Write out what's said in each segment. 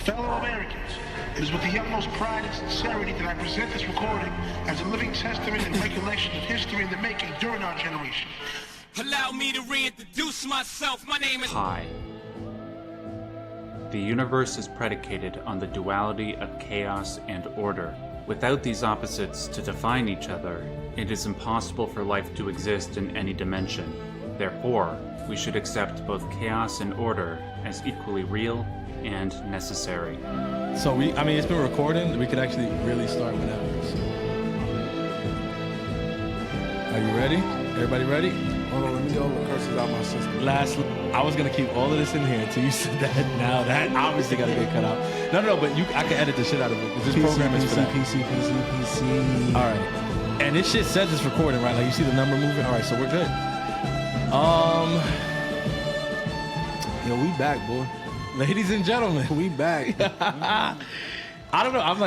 Fellow Americans, it is with the utmost pride and sincerity that I present this recording as a living testament and recollection of history in the making during our generation. Allow me to reintroduce myself. My name is Pi. The universe is predicated on the duality of chaos and order. Without these opposites to define each other, it is impossible for life to exist in any dimension. Therefore, we should accept both chaos and order as equally real and necessary. So it's been recording. We could actually really start whenever. So. Are you ready? Everybody ready? Hold on, let me get all the curses out my system. I was gonna keep all of this in here until you said that. Now that obviously gotta get cut out. No, but I can edit the shit out of it. This program is for that. PC. All right, and this shit says it's recording, right? Like you see the number moving. All right, so we're good. Yo, we back, boy. Ladies and gentlemen, We back. I don't know. I'm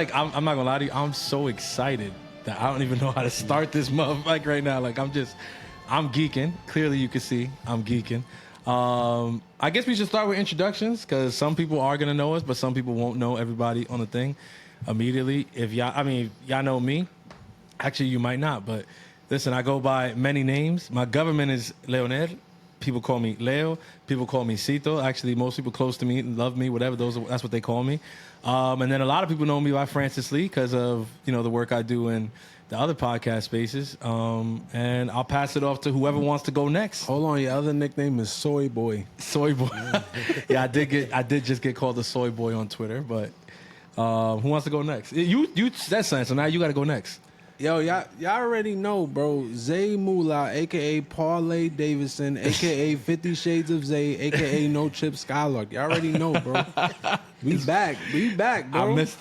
not gonna lie to you. I'm so excited that I don't even know how to start this motherfucker right now. Like I'm geeking. Clearly, you can see I'm geeking. I guess we should start with introductions because some people are gonna know us, but some people won't know everybody on the thing immediately. If y'all know me. Actually, you might not, but listen, I go by many names. My government is Leonel. People call me Leo. People call me Cito. Actually, most people close to me love me, whatever. That's what they call me. And then a lot of people know me by Francis Lee because of the work I do in the other podcast spaces. And I'll pass it off to whoever wants to go next. Hold on, your other nickname is Soy Boy. Soy Boy. Yeah, I did just get called the Soy Boy on Twitter. But who wants to go next? You said something, so now you got to go next. Yo, y'all already know, bro. Zay Moolah, a.k.a. Parlay Davidson, a.k.a. 50 Shades of Zay, a.k.a. No Chip Skylark. Y'all already know, bro. We back, bro. I missed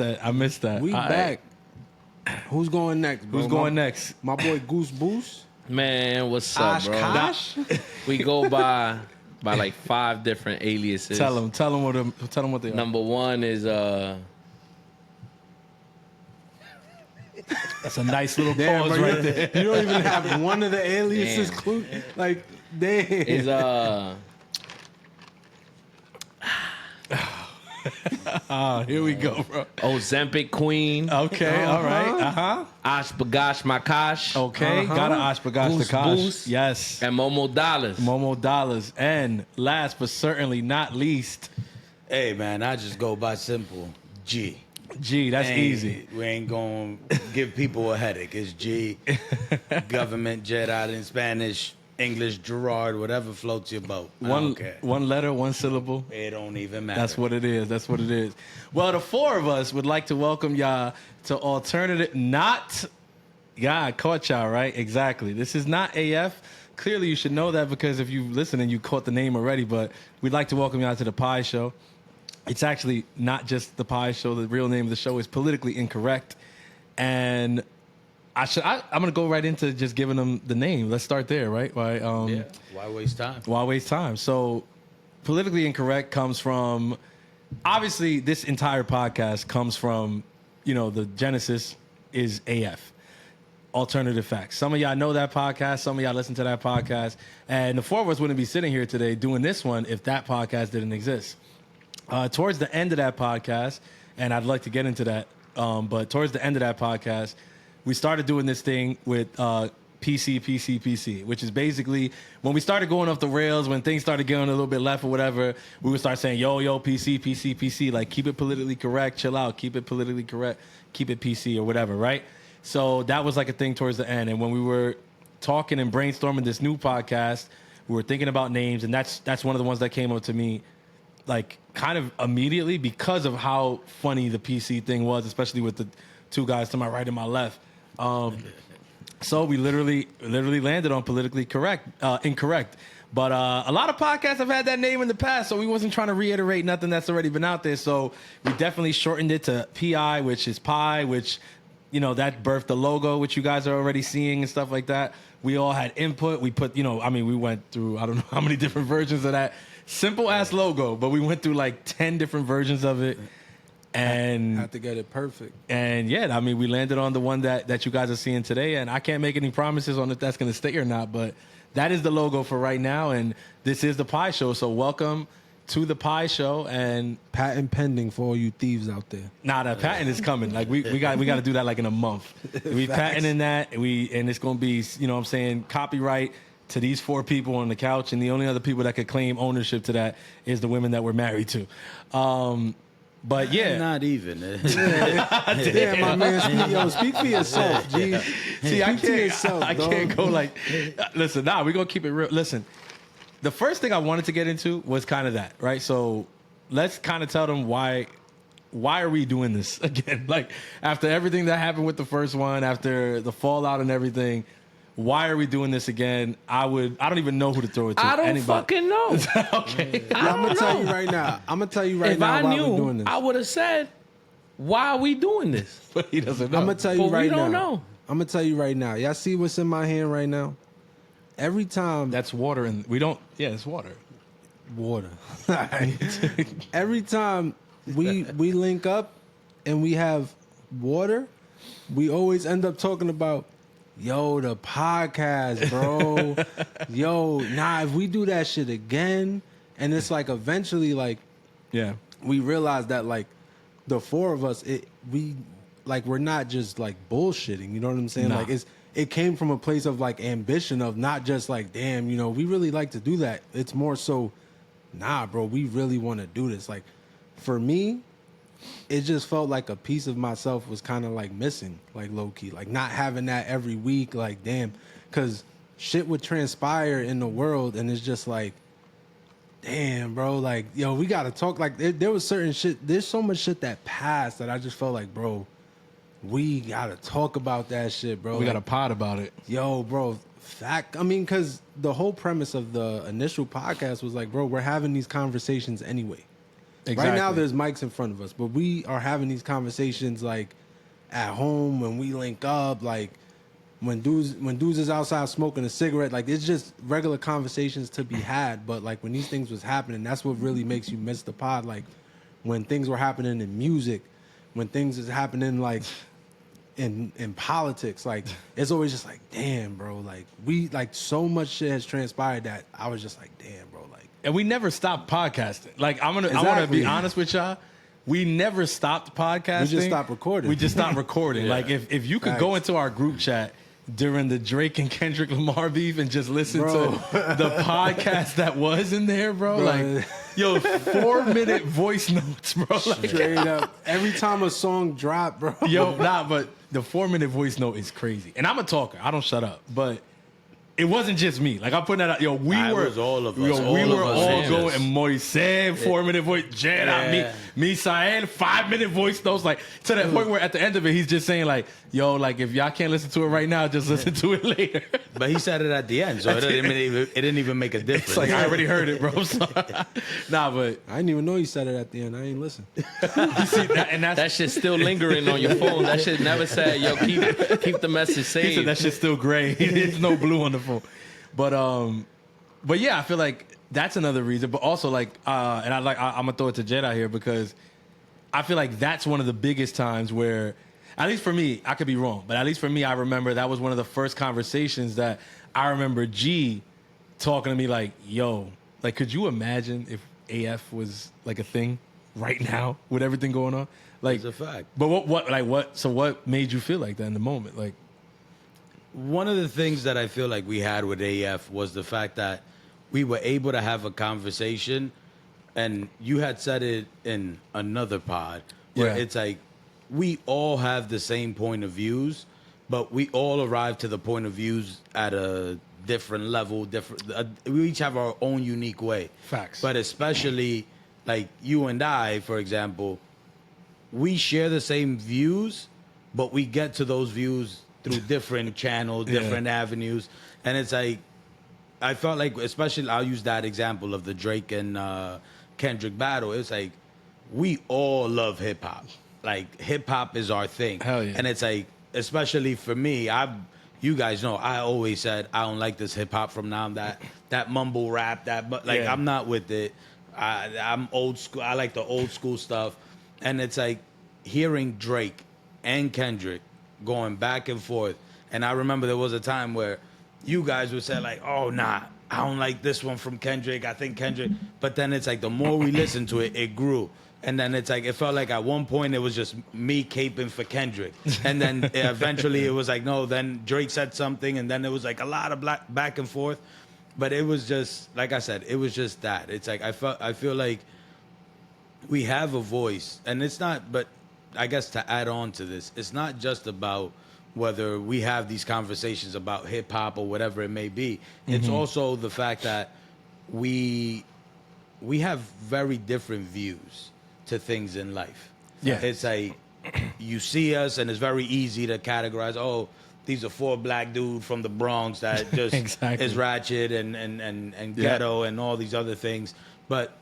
that. We back. Who's going next, bro? Who's going next? My boy Goose Boost. Man, what's up, bro? Oshkosh? We go by like 5 different aliases. Tell them what they are. Number 1 is That's a nice little Damn, pause bro, right there. You don't even have one of the aliases Damn. clue. Like, damn. is Here we go, bro. Ozempic Queen. Okay, all right. Osh Bagash Makash. Okay, got an Oshkosh Goose to Kosh. Boost. Yes. And Momo Dollars. Momo Dollars. And last but certainly not least, Hey, man, I just go by simple G. G, that's easy. We ain't gonna give people a headache. It's G. Government Jedi in Spanish, English Gerard, whatever floats your boat. I don't care. One letter, one syllable. It don't even matter. That's what it is. Well, the 4 of us would like to welcome y'all to Alternative. I caught y'all, right? Exactly. This is not AF. Clearly, you should know that because if you listen and you caught the name already, but we'd like to welcome y'all to the Pi Show. It's actually not just the Pi Show. The real name of the show is Politically Incorrect. And I'm going to go right into just giving them the name. Let's start there, right? Why waste time? Why waste time? So Politically Incorrect comes from, obviously, this entire podcast comes from, the genesis is AF, Alternative Facts. Some of y'all know that podcast. Some of y'all listen to that podcast. And the 4 of us wouldn't be sitting here today doing this one if that podcast didn't exist. Towards the end of that podcast, and I'd like to get into that, but towards the end of that podcast, we started doing this thing with PC, which is basically when we started going off the rails, when things started getting a little bit left or whatever, we would start saying, yo, PC, like keep it politically correct, chill out, keep it politically correct, keep it PC or whatever, right? So that was like a thing towards the end. And when we were talking and brainstorming this new podcast, we were thinking about names, and that's one of the ones that came up to me like kind of immediately because of how funny the PC thing was, especially with the 2 guys to my right and my left. So we literally landed on Politically Incorrect. But a lot of podcasts have had that name in the past, so we wasn't trying to reiterate nothing that's already been out there. So we definitely shortened it to PI, which is Pi, which, that birthed the logo, which you guys are already seeing and stuff like that. We all had input. We put, we went through, I don't know how many different versions of that simple ass logo, but we went through like 10 different versions of it. And have to get it perfect. And yeah, we landed on the one that you guys are seeing today, and I can't make any promises on if that's going to stay or not, but that is the logo for right now, and this is the Pi Show. So welcome to the Pie Show, and Patent pending for all you thieves out there. that patent is coming. Like we got to do that like in a month. We patenting that. And it's gonna be, you know what I'm saying, copyright to these 4 people on the couch, and the only other people that could claim ownership to that is the women that we're married to. But yeah, Not even. Damn, my man, speak for yourself, G. see, I Speak to can't, yourself, I dog. can't go like, listen, we're gonna keep it real. Listen, the first thing I wanted to get into was kind of that, right? So let's kind of tell them why are we doing this again? Like, after everything that happened with the first one, after the fallout and everything, why are we doing this again? I don't even know who to throw it to. I don't Anybody. fucking know. Okay. I I'm don't gonna tell know. you right now. I'm gonna tell you right If now I why we're knew, doing this. I would have said, "Why are we doing this?" But he doesn't know. I'm gonna tell you But we right now. don't know. I'm gonna tell you right now. Y'all see what's in my hand right now? Every time That's water, and we don't. Yeah, it's water. water. Every time we link up and we have water, we always end up talking about, yo, the podcast, bro. Yo, if we do that shit again, and it's like eventually like Yeah. we realize that like the 4 of us, we're not just like bullshitting, you know what I'm saying? Nah. Like it came from a place of like ambition of not just like, damn, you know, we really like to do that. It's more so, nah, bro, we really want to do this. Like for me, it just felt like a piece of myself was kind of like missing, like low key, like not having that every week, like damn, because shit would transpire in the world and it's just like, damn, bro, like, yo, we got to talk. Like there was certain shit, there's so much shit that passed that I just felt like, bro, we got to talk about that shit, bro. We got Like, a pod about it. yo, bro, I mean, because the whole premise of the initial podcast was like, bro, we're having these conversations anyway. Right now, there's mics in front of us, but we are having these conversations like at home when we link up, like when dudes is outside smoking a cigarette. Like it's just regular conversations to be had. But like when these things was happening, that's what really makes you miss the pod. Like when things were happening in music, when things is happening like in politics, like it's always just like, damn, bro, like we like so much shit has transpired that I was just like, damn, bro, like. And we never stopped podcasting. Like I want to Exactly. be honest with y'all. We never stopped podcasting. We just stopped recording. We just stopped recording. Yeah. Like if you could go Facts. into our group chat during the Drake and Kendrick Lamar beef and just listen Bro. to the podcast that was in there, bro. Bro. Like, yo, 4-minute voice notes, bro. Like, Straight up. Every time a song drop, bro. yo, but the 4-minute voice note is crazy. And I'm a talker. I don't shut up. But it wasn't just me. Like I'm putting that out. Yo, we It were was all of us. Yo, we All of were us all did going. this. And Moisés, 4-minute voice. Jada, me, Sael, 5-minute voice notes. Like to that point where at the end of it, he's just saying like, yo, like if y'all can't listen to it right now, just listen to it later. But he said it at the end, so it didn't even make a difference. It's like I already heard it, bro. So, nah, but I didn't even know you said it at the end. I ain't listen. you see that, and That shit's still lingering on your phone. That shit never said, "Yo, keep the message he saved." said that shit's still gray. There's no blue on the phone. But yeah, I feel like that's another reason. But also like, and I'm gonna throw it to Jedi here because I feel like that's one of the biggest times where, at least for me, I could be wrong, but at least for me, I remember that was one of the first conversations that I remember G talking to me like, yo, like, could you imagine if AF was like a thing right now with everything going on? Like, It's a fact. But what made you feel like that in the moment? Like, One of the things that I feel like we had with AF was the fact that we were able to have a conversation, and you had said it in another pod where Yeah. it's like we all have the same point of views, but we all arrive to the point of views at a different level. We each have our own unique way. Facts. But especially like you and I, for example, we share the same views, but we get to those views through different channels, different avenues. And it's like, I felt like, especially, I'll use that example of the Drake and Kendrick battle. It's like, we all love hip hop. Like, hip hop is our thing. Hell yeah. And it's like, especially for me, you guys know, I always said, I don't like this hip hop from now, that mumble rap, but like, Yeah. I'm not with it. I'm old school. I like the old school stuff. And it's like hearing Drake and Kendrick going back and forth. And I remember there was a time where you guys would say like, oh, nah, I don't like this one from Kendrick. I think Kendrick. But then it's like the more we listened to it, it grew. And then it's like, it felt like at one point it was just me caping for Kendrick. And then eventually it was like, no, then Drake said something. And then it was like a lot of back and forth. But it was just, like I said, it was just that. It's like, I feel like we have a voice. And it's not, but I guess to add on to this, it's not just about whether we have these conversations about hip hop or whatever it may be. It's also the fact that we have very different views to things in life. Yeah. It's like you see us and it's very easy to categorize, oh, these are 4 black dudes from the Bronx that just Exactly. is ratchet and ghetto and all these other things. But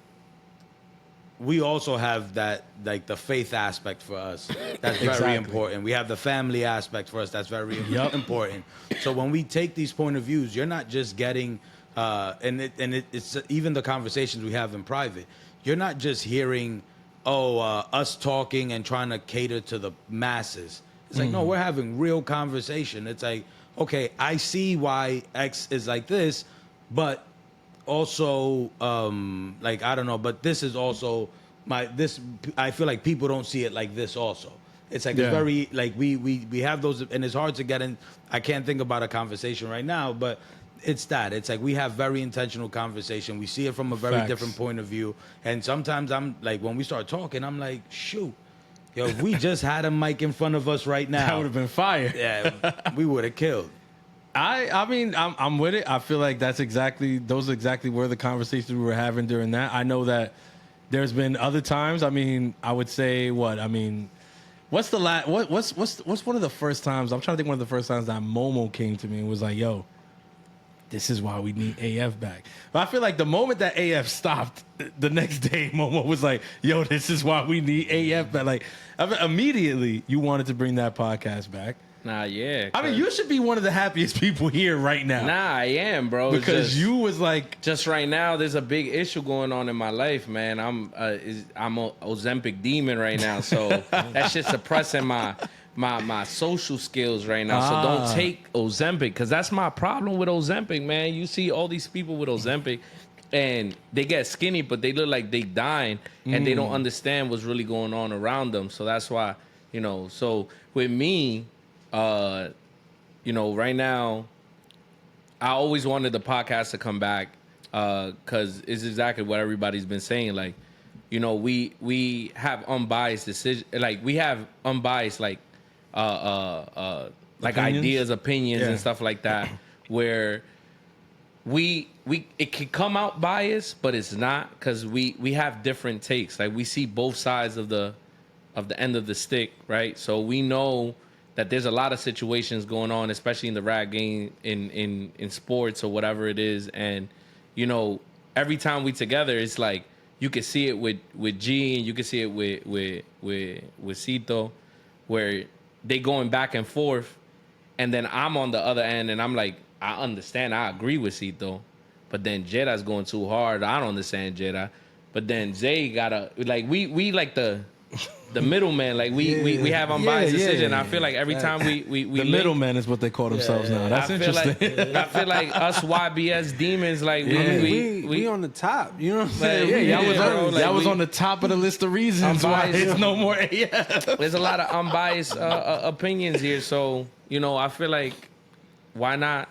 we also have that, like the faith aspect for us. That's very Exactly. important. We have the family aspect for us. That's very Yup. important. So when we take these point of views, you're not just getting, it's even the conversations we have in private. You're not just hearing, us talking and trying to cater to the masses. It's like, no, we're having real conversation. It's like, okay, I see why X is like this, but also, like, I don't know, but this is also I feel like people don't see it like this also. It's like, Yeah. it's very, like, we have those, and it's hard to get in. I can't think about a conversation right now, but it's that. It's like we have very intentional conversation. We see it from a very Facts. different point of view. And sometimes I'm like, when we start talking, I'm like, shoot, yo, if we just had a mic in front of us right now, That would have been fire. yeah, we would have killed. I mean, I'm with it. I feel like those are exactly where the conversations we were having during that. I know that there's been other times. I mean, I would say what's the last? What's one of the first times? I'm trying to think. One of the first times that Momo came to me and was like, "Yo, this is why we need AF back." But I feel like the moment that AF stopped, the next day Momo was like, "Yo, this is why we need AF back." Like immediately, you wanted to bring that podcast back. Nah, yeah. I mean, you should be one of the happiest people here right now. Nah, I am, bro. It's Because just- you was like, Just right now, there's a big issue going on in my life, man. I'm a Ozempic demon right now, so that shit's suppressing my social skills right now. So don't take Ozempic, because that's my problem with Ozempic, man. You see all these people with Ozempic, and they get skinny, but they look like they dying, and they don't understand what's really going on around them. So that's why, So with me, right now, I always wanted the podcast to come back because it's exactly what everybody's been saying. Like, we have unbiased decision. Like, we have unbiased Opinions? ideas, opinions, Yeah. and stuff like that. Where it can come out biased, but it's not, because we have different takes. Like, we see both sides of the end of the stick, right? So we know that there's a lot of situations going on, especially in the rap game, in sports or whatever it is. And, every time we together, it's like you can see it with G, and you can see it with Cito, where they going back and forth. And then I'm on the other end, and I'm like, I understand, I agree with Cito. But then Jada's going too hard. I don't understand Jada. But then Zay gotta, like, we like the middleman. Like, we have unbiased decision. I feel like every time we the link, middlemen is what they call themselves now. That's interesting. I feel like us YBS demons, like we on the top. You know what I'm saying? Yeah, Yeah, bro, like, y'all was we- on the top of the list of reasons why Unbiased. it's no more AF. there's a lot of unbiased opinions here. So, I feel like, why not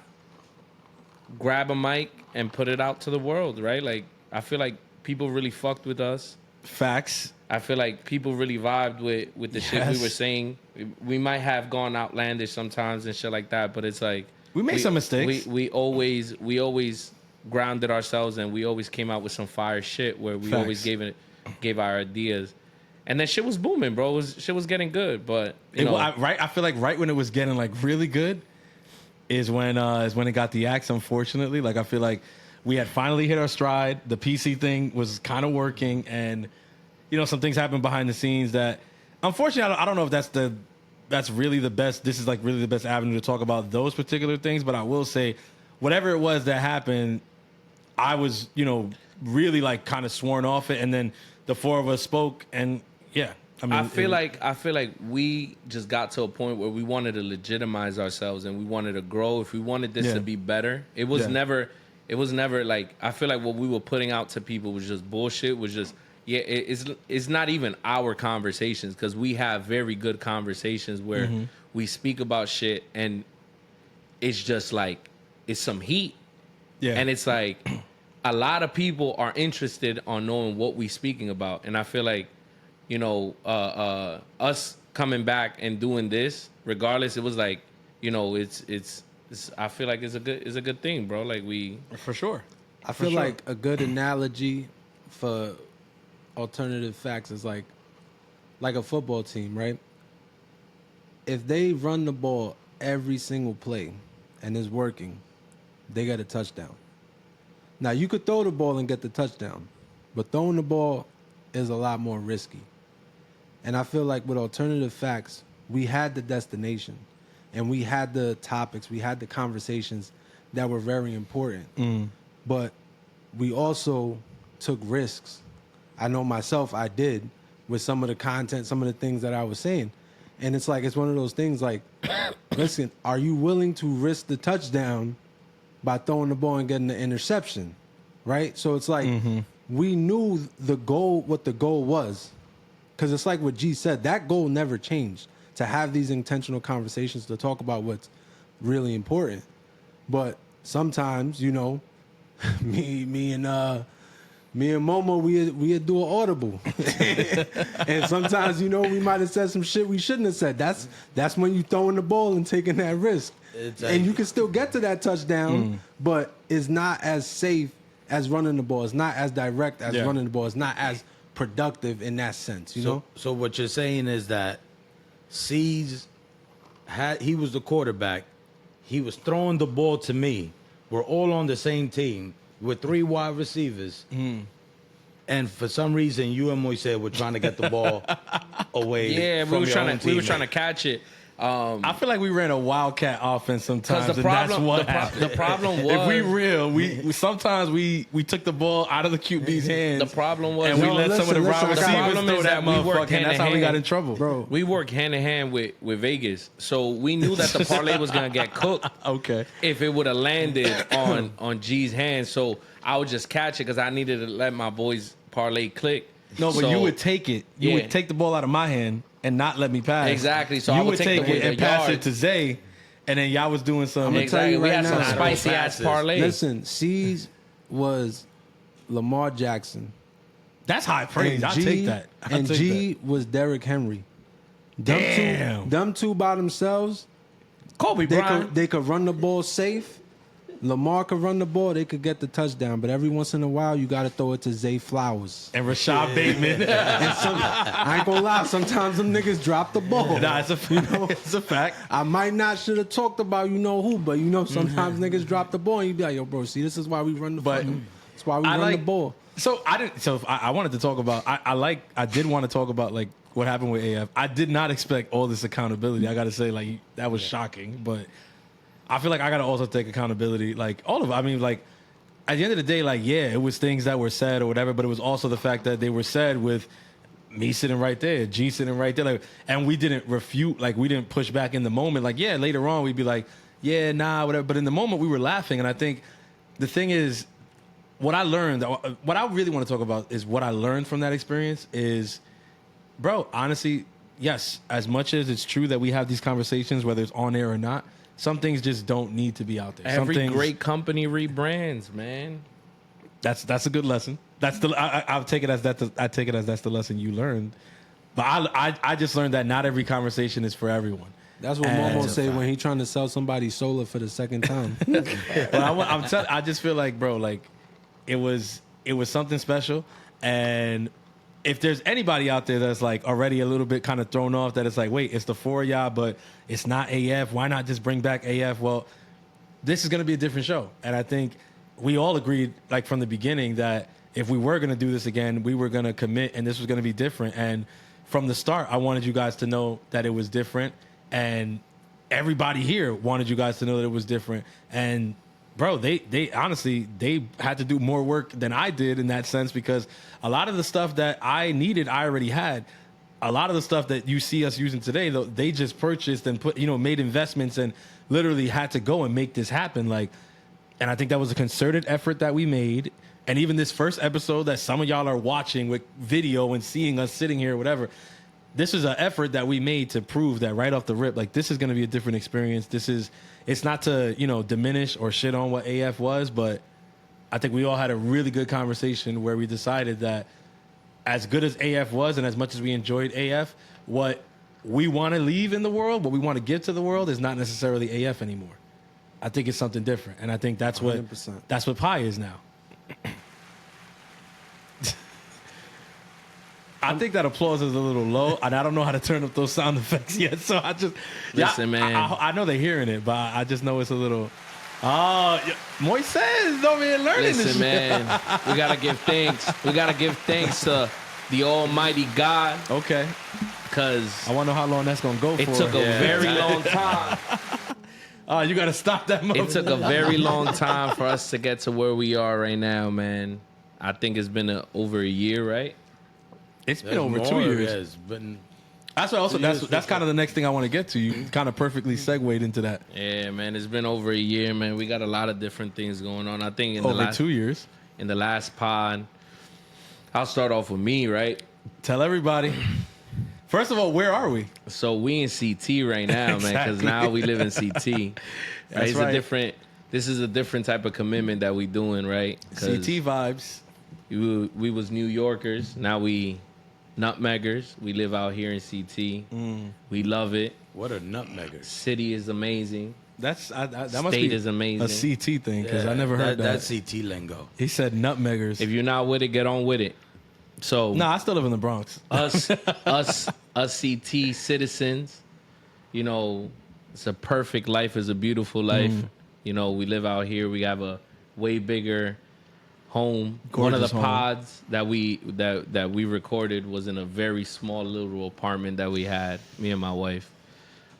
grab a mic and put it out to the world, right? Like, I feel like people really fucked with us. Facts. I feel like people really vibed with the shit we Yes. were saying. We might have gone outlandish sometimes and shit like that, but it's like We made some mistakes. We always grounded ourselves, and we always came out with some fire shit where we always Facts. gave our ideas, and then shit was booming, bro. Shit was getting good, but I feel like right when it was getting like really good is when it got the axe. Unfortunately, like I feel like we had finally hit our stride. The PC thing was kind of working, and some things happened behind the scenes that, unfortunately, I don't know if that's really the best. This is like really the best avenue to talk about those particular things. But I will say, whatever it was that happened, I was really like kind of sworn off it, and then the four of us spoke, and yeah. I mean, I feel like we just got to a point where we wanted to legitimize ourselves, and we wanted to grow. If we wanted this Yeah. to be better, it was Yeah. never it was never like, I feel like what we were putting out to people was just bullshit. Was just it's not even our conversations, because we have very good conversations where we speak about shit and it's just like it's some heat. Yeah. And it's like a lot of people are interested on knowing what we speaking about. And I feel like, you know, us coming back and doing this, regardless, it was like, you know, it's I feel like it's a good thing, bro. Like For sure. I feel like a good analogy for alternative facts is like a football team, right? If they run the ball every single play and it's working, they get a touchdown. Now, you could throw the ball and get the touchdown, but throwing the ball is a lot more risky. And I feel like with alternative facts, we had the destination and we had the topics, we had the conversations that were very important. But we also took risks. I know myself, I did, with some of the content, some of the things that I was saying. And it's like, it's one of those things like, listen, are you willing to risk the touchdown by throwing the ball and getting the interception, right? So it's like, we knew the goal, what the goal was. Because it's like what G said, that goal never changed, to have these intentional conversations, to talk about what's really important. But sometimes, you know, me and Momo, we'd do an audible. And sometimes, you know, we might have said some shit we shouldn't have said. That's when you throwing the ball and taking that risk. And you can still get to that touchdown, but it's not as safe as running the ball. It's not as direct as running the ball. It's not as productive in that sense, you know? So what you're saying is that C's he was the quarterback. He was throwing the ball to me. We're all on the same team with 3 wide receivers. And for some reason, you and Moise were trying to get the ball away. Yeah, we were trying to catch it. I feel like we ran a wildcat offense sometimes. Because the problem was, if we real, we sometimes we took the ball out of the QB's hands. The problem was, and we let some of the wide receivers throw that motherfucker, and that's how we got in trouble, bro. We worked hand in hand with Vegas, so we knew that the parlay was gonna get cooked. Okay, if it would have landed on G's hands, so I would just catch it because I needed to let my boys parlay click. No, but so, you would take it. You would take the ball out of my hand and not let me pass. Exactly. So you I would take it and pass it to Zay, and then y'all was doing some. Exactly. We had now, some spicy ass parlays. Listen, C's was Lamar Jackson. That's high praise. I'll take that. And G was Derrick Henry. Them two by themselves, Kobe Bryant. They could run the ball safe. Lamar could run the ball, they could get the touchdown, but every once in a while, you got to throw it to Zay Flowers. And Rashad Bateman. I ain't gonna lie, sometimes them niggas drop the ball. Nah, it's a fact. I might not should have talked about you know who, but you know, sometimes niggas drop the ball and you be like, yo, bro, see, this is why we run the ball. That's why we run the ball. So I wanted to talk about, I did want to talk about like what happened with AF. I did not expect all this accountability. I got to say, like, that was shocking, but I feel like I got to also take accountability. Like, all of it. I mean, like, at the end of the day, like, yeah, it was things that were said or whatever, but it was also the fact that they were said with me sitting right there, G sitting right there. Like, and we didn't refute, like, we didn't push back in the moment. Like, yeah, later on, we'd be like, yeah, nah, whatever. But in the moment, we were laughing. And I think the thing is, what I learned, what I really want to talk about is what I learned from that experience is, bro, honestly, yes, as much as it's true that we have these conversations, whether it's on air or not, some things just don't need to be out there. Every great company rebrands, man. That's a good lesson. That's the I'll take it as that. I take it as that's the lesson you learned. But I just learned that not every conversation is for everyone. That's what Momo say when he trying to sell somebody solar for the second time. But I just feel like, bro, like it was something special. And if there's anybody out there that's like already a little bit kind of thrown off, that it's like, wait, it's the 4 of y'all, but it's not AF. Why not just bring back AF? Well, this is going to be a different show. And I think we all agreed, like from the beginning, that if we were going to do this again, we were going to commit and this was going to be different. And from the start, I wanted you guys to know that it was different. And everybody here wanted you guys to know that it was different. And bro, they honestly, they had to do more work than I did in that sense, because a lot of the stuff that I needed, I already had. A lot of the stuff that you see us using today, though, they just purchased and made investments and literally had to go and make this happen. Like, And I think that was a concerted effort that we made. And even this first episode that some of y'all are watching with video and seeing us sitting here or whatever, this is an effort that we made to prove that right off the rip, like, this is going to be a different experience. It's not to, diminish or shit on what AF was, but I think we all had a really good conversation where we decided that as good as AF was and as much as we enjoyed AF, what we want to leave in the world, what we want to give to the world is not necessarily AF anymore. I think it's something different. And I think that's what 100%. that's what Pi is now. I think that applause is a little low, and I don't know how to turn up those sound effects yet. So I just Listen, man. I know they're hearing it, but I just know it's a little. Oh, Moises over here learning this. Listen, man, we gotta give thanks. We gotta give thanks to the Almighty God, Okay, because I want to know how long that's gonna go it for. took a very long time. You got to stop that. It took a very long time for us to get to where we are right now, man. I think it's been over a year, right? It's been over 2 years. Yes, but That's what also that's kind of the next thing I want to get to. You kind of perfectly segued into that. Yeah, man, it's been over a year, man. We got a lot of different things going on. I think in the Over last 2 years. in the last pod, I'll start off with me, right? Tell everybody. First of all, where are we? So we in CT right now, man, because Exactly. now we live in CT. Right? That's It's right. This is a different type of commitment that we doing, right? 'Cause CT vibes. we was New Yorkers. Now we nutmeggers. We live out here in CT. We love it. what a nutmegger. City is amazing. That must State be is amazing. a CT thing because I never heard that. That's CT lingo. He said nutmeggers. If you're not with it, get on with it. So No, I still live in the Bronx. us CT citizens, it's a perfect life. It's a beautiful life. We live out here. We have a way bigger home. One of Gorgeous the home. pods that we recorded was in a very small little apartment that we had, me and my wife.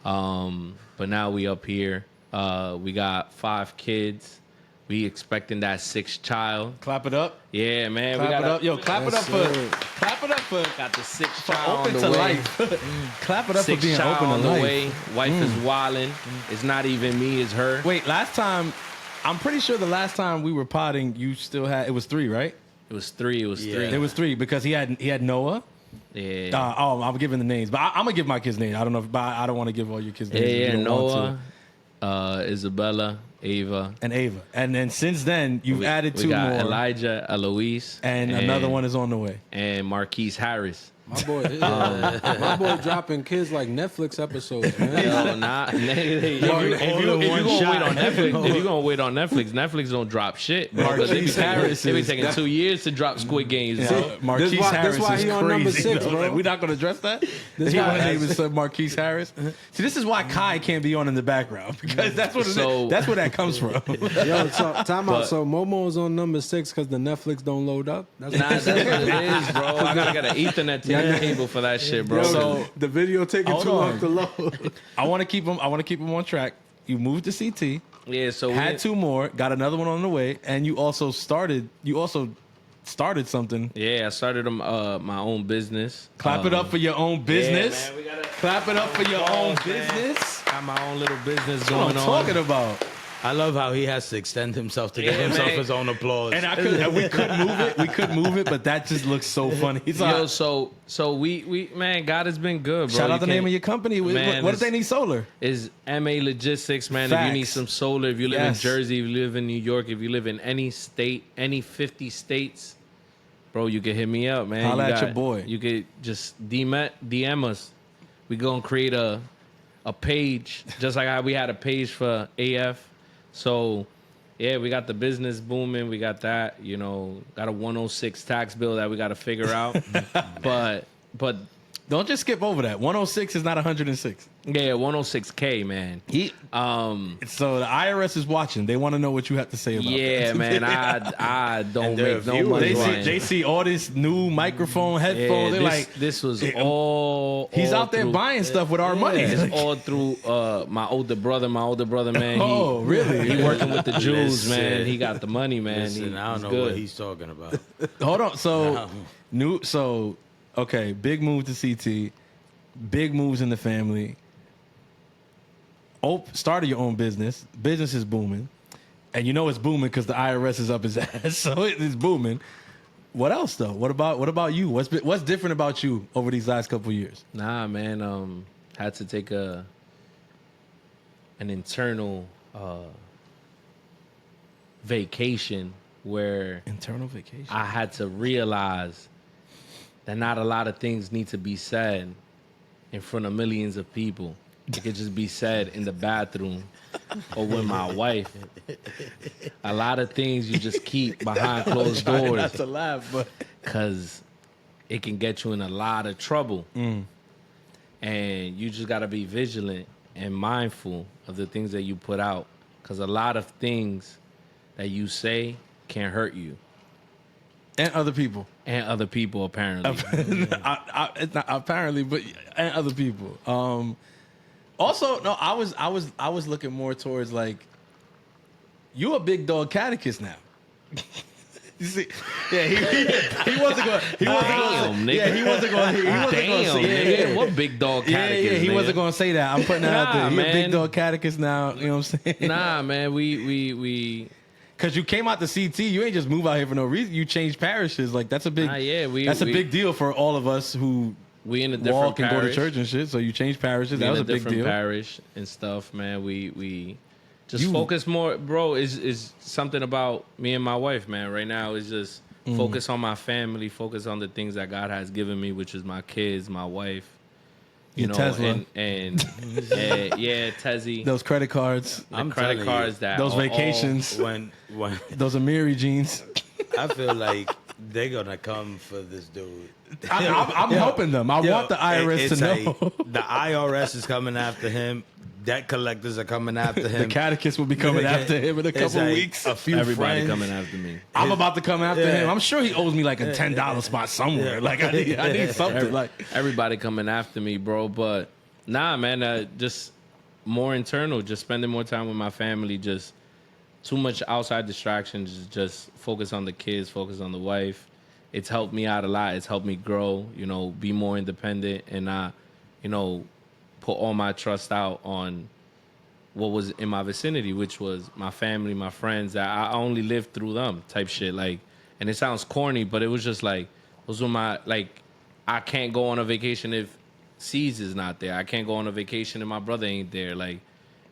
But now we up here. We got 5 kids. We expecting that 6th child. Clap it up. Yeah, man. Clap we got it up. Yo, clap it up Yes, sir. Clap it up for got the 6th child open on to the way. life. Clap it up for 6th being child open on to the life. way. Wife is wilding. It's not even me, it's her. Wait, last time, I'm pretty sure the last time we were potting, you still had, it was 3, right? It was 3. It was Yeah. 3. It was 3 because he had Noah. Yeah. I'm giving the names, but I'm gonna give my kids' names. I don't know, but I don't want to give all your kids' names. if Yeah, you don't want Noah, to. Isabella, Ava. And Ava, and then since then you've added we 2 got more, Elijah, Eloise, and another one is on the way. and Marquise Harris. My boy, my boy dropping kids like Netflix episodes, man. No, not. If you gonna wait on Netflix, if you gonna wait on Netflix, Netflix don't drop shit. Bro, 'cause Marquise Harris they be is- taking 2 years to drop Squid Games. Yeah, Bro. Marquise This why- Harris this why is he on crazy. number 6, though. bro. We're not gonna address that. This He why- wanted to even Marquise Harris. See, this is why Kai can't be on in the background because that's what So- that's where that comes from. Yo, so time But- out. So Momo's on number 6 because the Netflix don't load up. That's Nah, that's what it is, bro. I gotta get an Ethernet to the cable for that shit, bro. Yo, So- the video taking Hold too on. long to load. I want to keep him. I want to keep him on track. You moved to CT, yeah, so had 2 more, got another one on the way, and you also started something. Yeah, I started my own business. Clap it up for your own business. Yeah, man, we gotta Clap it up for your own man. business. got my own little business What going I'm on. talking about. I love how he has to extend himself to give Yeah, himself man. his own applause. And we could move it. We could move it, but that just looks so funny. It's Yo, like, so we man, God has been good, bro. shout out You the name can't- of your company. Man, What if they need solar? is MA Logistics, man. If you need Facts. some solar, if you live Yes. in Jersey, if you live in New York, if you live in any state, any 50 states, bro, you can hit me up, man. Holla You at your boy. You could just DM us. We gonna create a page, just like how we had a page for AF. So yeah, we got the business booming. We got that, got a 106 tax bill that we got to figure out. but Don't just skip over that. 106 is not 106. yeah, 106K, man. So the IRS is watching. They want to know what you have to say about Yeah, that. man. I don't And they're make no viewers. money. They see all this new microphone, headphones. They're like, this was it- all. he's all out there through- buying stuff with our money. It's all through my older brother. My older brother, man. Oh, really? He working with the Jews, man. Listen. He got the money, man. Listen, I don't know good. what he's talking about. Hold on. Okay, big move to CT, big moves in the family. Started your own business. Business is booming. and you know it's booming because the IRS is up his ass, so it's booming. What else though? What about you? What's different about you over these last couple of years? Nah, man. Had to take an internal vacation where Internal vacation. I had to realize that not a lot of things need to be said in front of millions of people. It could just be said in the bathroom or with my wife. A lot of things you just keep behind closed doors. Not to laugh, but Because it can get you in a lot of trouble. And you just got to be vigilant and mindful of the things that you put out. Because a lot of things that you say can hurt you. and other people. And other people, apparently. It's not apparently, but and other people. Also, no, I was looking more towards like you a big dog catechist now. You see, yeah, he wasn't going. He wasn't Damn, going. nigga. Yeah, he wasn't going. He wasn't going to Damn, say. nigga. What big dog catechist, He nigga? wasn't going to say that. I'm putting that out there. Nah, He a big man. dog catechist now. You know what I'm saying? Nah, man, we Because you came out to CT, you ain't just move out here for no reason. You changed parishes. Like that's a big. that's a big deal for all of us who we in a different walk and parish. go to church and shit. So you changed parishes. We That was in a big different deal. parish and stuff, man. We just You- focus more, bro. Is something about me and my wife, man. Right now is just focus on my family, focus on the things that God has given me, which is my kids, my wife. You Your know, Tesla. and yeah, Tezzy. Those credit cards, The I'm credit telling cards that those are all- vacations, when those Amiri jeans. I feel like they're gonna come for this dude. I'm helping them. I want the IRS it's to know. like, the IRS is coming after him. Debt collectors are coming after him. The catechist will be coming after him in a It's couple like weeks. A few Everybody friends. coming after me. I'm about to come after Yeah. him. I'm sure he owes me like a $10 spot somewhere. Like I need something. Like Everybody coming after me, bro. But nah, man, just more internal, just spending more time with my family, just too much outside distractions, just focus on the kids, focus on the wife. It's helped me out a lot. It's helped me grow, you know, be more independent and not, you know, put all my trust out on what was in my vicinity, which was my family, my friends, that I only lived through them type shit. Like, and it sounds corny, but it was just like, those were my, like, I can't go on a vacation if C's is not there. I can't go on a vacation if my brother ain't there. Like,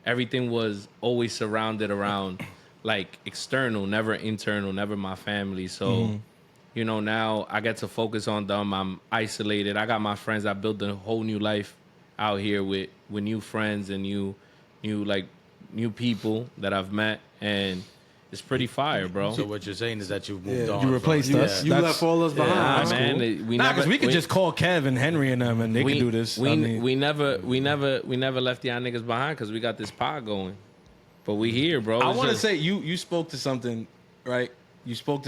everything was always surrounded around, like, external, never internal, never my family. So, you know, now I get to focus on them. I'm isolated. I got my friends. I built a whole new life out here with new friends and new people that I've met, and it's pretty fire, bro. So what you're saying is that you've moved Yeah. on. you from replaced it. us. You That's- left all us behind. Nah, That's man, cool. we Nah, never. because we could just call Kev and Henry and them, and they could do this. We, I mean, we never left y'all niggas behind because we got this pod going. But we here, bro. I It's want to just- say you spoke to something, right? You spoke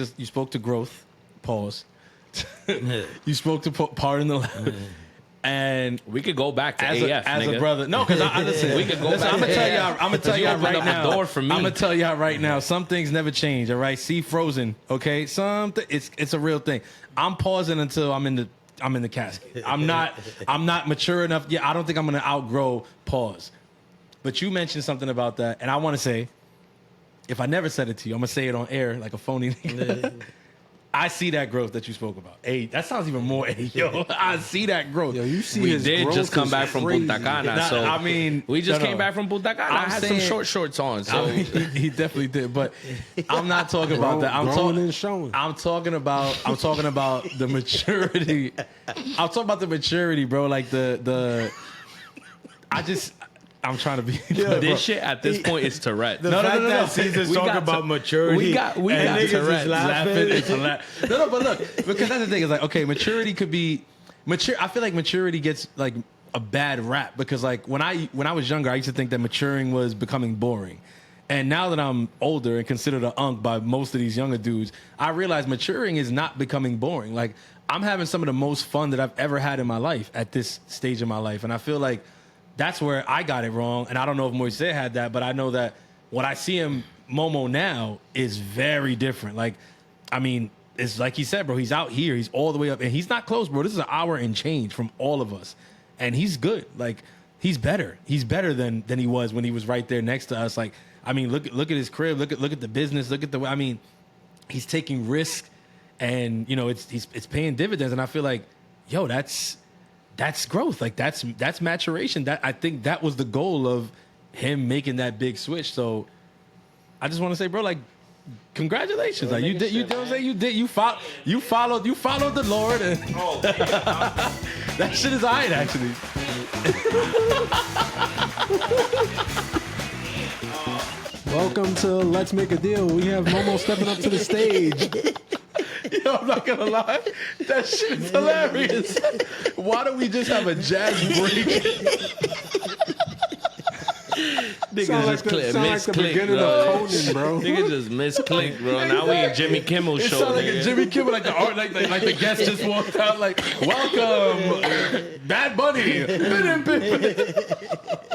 to growth. Pause. You spoke to pardon the and we could go back to as AF, a nigga. brother. No, because I listen. We could go listen, back I'm gonna to tell AF. y'all. I'm gonna tell You y'all opened right up a now. door for me. I'm gonna tell y'all right now. Some things never change. All right. See Frozen. Okay. It's a real thing. I'm pausing until I'm in the casket. I'm not mature enough. Yeah. I don't think I'm gonna outgrow pause. But you mentioned something about that, and I want to say, if I never said it to you, I'm gonna say it on air like a phony nigga. I see that growth that you spoke about. Hey, that sounds even more. Hey, yo, I see that growth. Yo, you see We his did growth just come is back from crazy. Punta Cana, Nah, so I mean, we just no, came no. back from Punta Cana. I'm I had saying- some shorts on, so he definitely did, but I'm not talking about that. I'm Growing talking. and showing. I'm talking about the maturity. I'm talking about the maturity, bro. Like I'm trying to be. this shit at this point is Tourette. The No, no, fact no, no, that no. Caesar's We talking got about to- maturity. we got and Tourette's niggas is laughing. It's hilarious. No, but look, because that's the thing is like, okay, maturity could be mature. I feel like maturity gets like a bad rap because like when I was younger, I used to think that maturing was becoming boring. And now that I'm older and considered an unk by most of these younger dudes, I realize maturing is not becoming boring. Like I'm having some of the most fun that I've ever had in my life at this stage of my life. And I feel like that's where I got it wrong. And I don't know if Moise had that, but I know that what I see him Momo now is very different. Like, I mean, it's like he said, bro, he's out here. He's all the way up. And he's not close, bro. This is an hour and change from all of us. And he's good. Like, he's better. He's better than he was when he was right there next to us. Like, I mean, look at his crib. Look at the business. Look at the. I mean, he's taking risks, and you know, it's paying dividends. And I feel like, yo, that's growth. Like that's maturation. That I think that was the goal of him making that big switch. So I just want to say, bro, like, congratulations. Like you did, you know what I'm saying? You followed the Lord, and that shit is alright actually. Welcome to Let's Make a Deal. We have Momo stepping up to the stage. Yo, I'm not gonna lie, that shit's hilarious. Why don't we just have a jazz break? Niggas Sound like just the, click, sound like the misclick, beginning bro. of Conan, bro. Niggas just misclick, bro. Now we in Jimmy Kimmel It show. sounds like a nigga. Jimmy Kimmel, like the guest just walked out, like, welcome, Bad Bunny.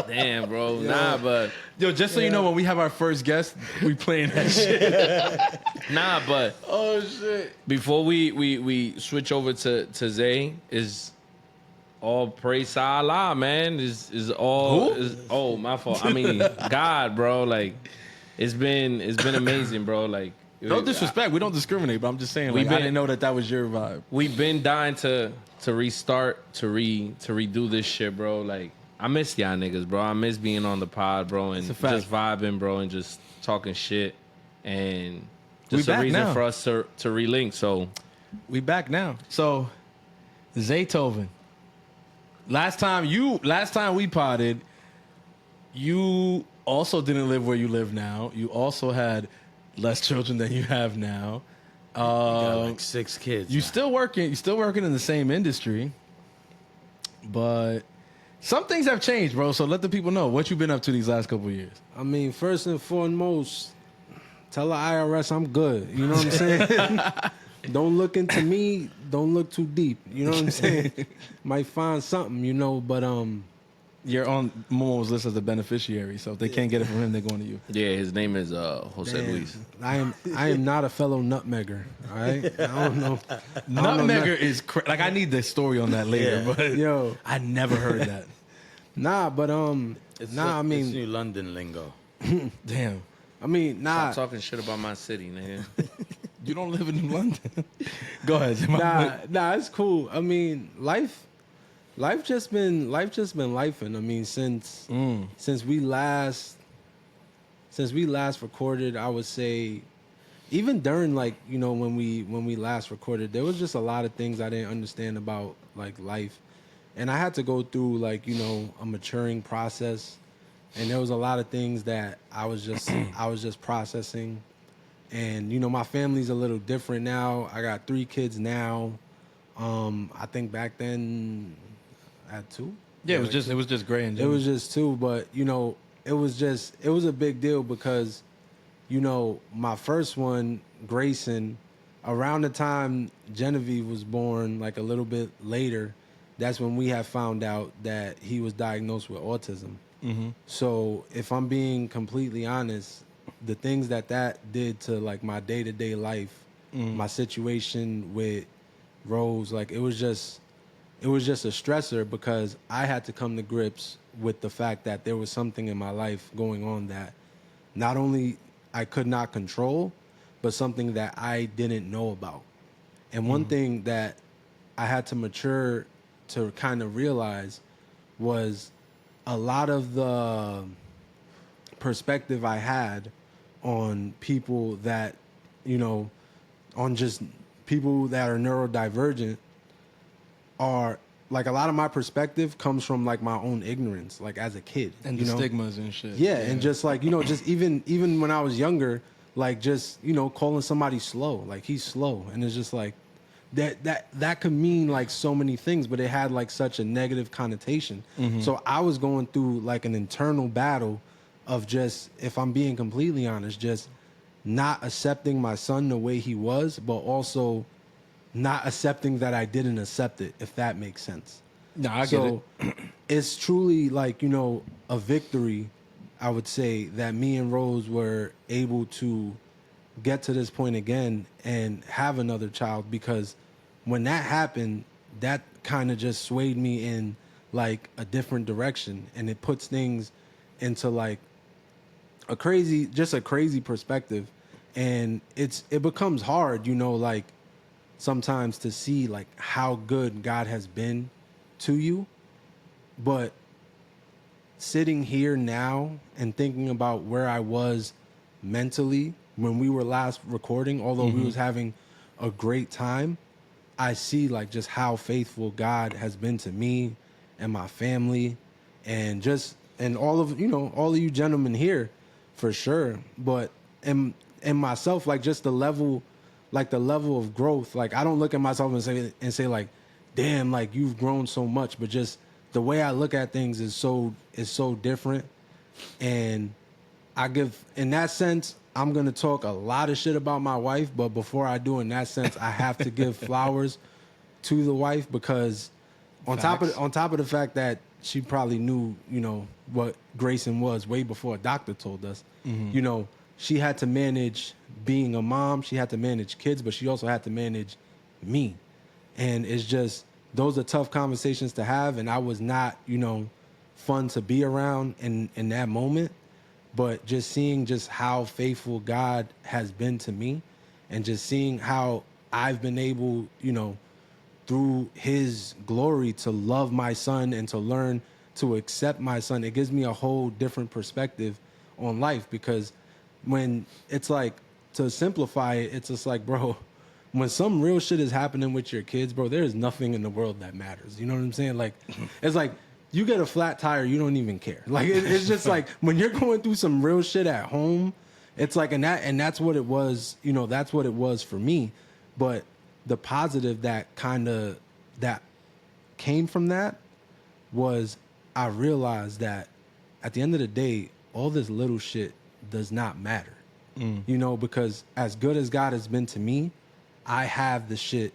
Damn, bro. Nah, but Yo, just so you know, when we have our first guest, we playing that shit. nah, but Oh shit. before we switch over to Zay, is all praise to Allah, man. Is all Who? is oh my fault. I mean God, bro. Like it's been amazing, bro. Like No disrespect, we don't discriminate, but I'm just saying, We like, I been- didn't know that was your vibe. we've been dying to restart, to redo this shit, bro. Like I miss y'all niggas, bro. I miss being on the pod, bro, and It's a fact. just vibing, bro, and just talking shit, and We just a back reason now. for us to relink. So We back now. So, Zaytoven. Last time we potted, you also didn't live where you live now. You also had less children than you have now. Got like 6 kids. You're still working in the same industry, but some things have changed, bro. So let the people know what you've been up to these last couple of years. I mean, first and foremost, tell the IRS I'm good. You know what I'm saying? Don't look into me. Don't look too deep. You know what I'm saying? Might find something, you know. But You're on Momo's list as a beneficiary, so if they can't get it from him, they're going to you. yeah, his name is Jose man, Luis. I am not a fellow nutmegger. All right, I don't know. Nutmegger is like, I need the story on that later, Yeah. but Yo, I never heard that. nah, but It's nah. I it's mean, New London lingo. Damn, nah. Stop talking shit about my city, nigga. you don't live in London. Go ahead. Nah, it's cool. I mean, life just been lifing. I mean, since we last recorded, I would say, even during, like, you know, when we last recorded, there was just a lot of things I didn't understand about, like, life, and I had to go through, like, you know, a maturing process, and there was a lot of things that I was just processing. And, you know, my family's a little different now. I got 3 kids now. I think back then I had 2. Yeah, it was just Gray and It was just 2, but, you know, it was a big deal because, you know, my first one, Grayson, around the time Genevieve was born, like a little bit later, that's when we had found out that he was diagnosed with autism. Mm-hmm. So if I'm being completely honest, the things that did to, like, my day-to-day life, my situation with Rose, like, it was just a stressor because I had to come to grips with the fact that there was something in my life going on that not only I could not control, but something that I didn't know about. And one thing that I had to mature to kind of realize was a lot of the perspective I had on people that, you know, on just people that are neurodivergent are, like, a lot of my perspective comes from, like, my own ignorance, like, as a kid. and you the know? stigmas and shit. Yeah, and just, like, you know, just even when I was younger, like, just, you know, calling somebody slow, like, he's slow, and it's just like that could mean, like, so many things, but it had, like, such a negative connotation. So I was going through, like, an internal battle of just, if I'm being completely honest, just not accepting my son the way he was, but also not accepting that I didn't accept it, if that makes sense. No, I get it. It's truly, like, you know, a victory, I would say, that me and Rose were able to get to this point again and have another child, because when that happened, that kind of just swayed me in, like, a different direction, and it puts things into, like, a crazy perspective, and it becomes hard, you know, like sometimes to see like how good God has been to you, but sitting here now and thinking about where I was mentally when we were last recording, although we was having a great time, I see like just how faithful God has been to me and my family, and all of you gentlemen here for sure, but and myself, like just the level of growth. Like I don't look at myself and say like, damn, like you've grown so much, but just the way I look at things is so different. And in that sense, I'm gonna talk a lot of shit about my wife, but before I do, in that sense, I have to give flowers to the wife, because on top of the fact that she probably knew, you know, what Grayson was way before a doctor told us. You know, she had to manage being a mom, she had to manage kids, but she also had to manage me. And it's just, those are tough conversations to have, and I was not, you know, fun to be around in that moment. But just seeing just how faithful God has been to me, and just seeing how I've been able, you know, through his glory to love my son and to learn to accept my son, it gives me a whole different perspective on life. Because when it's like, to simplify it, it's just like, bro, when some real shit is happening with your kids, bro, there is nothing in the world that matters. You know what I'm saying? Like, it's like, you get a flat tire, you don't even care. Like, it's just like, when you're going through some real shit at home, it's like, and that's what it was, you know, that's what it was for me. But the positive that came from that was, I realized that at the end of the day, all this little shit does not matter. You know, because as good as God has been to me, I have the shit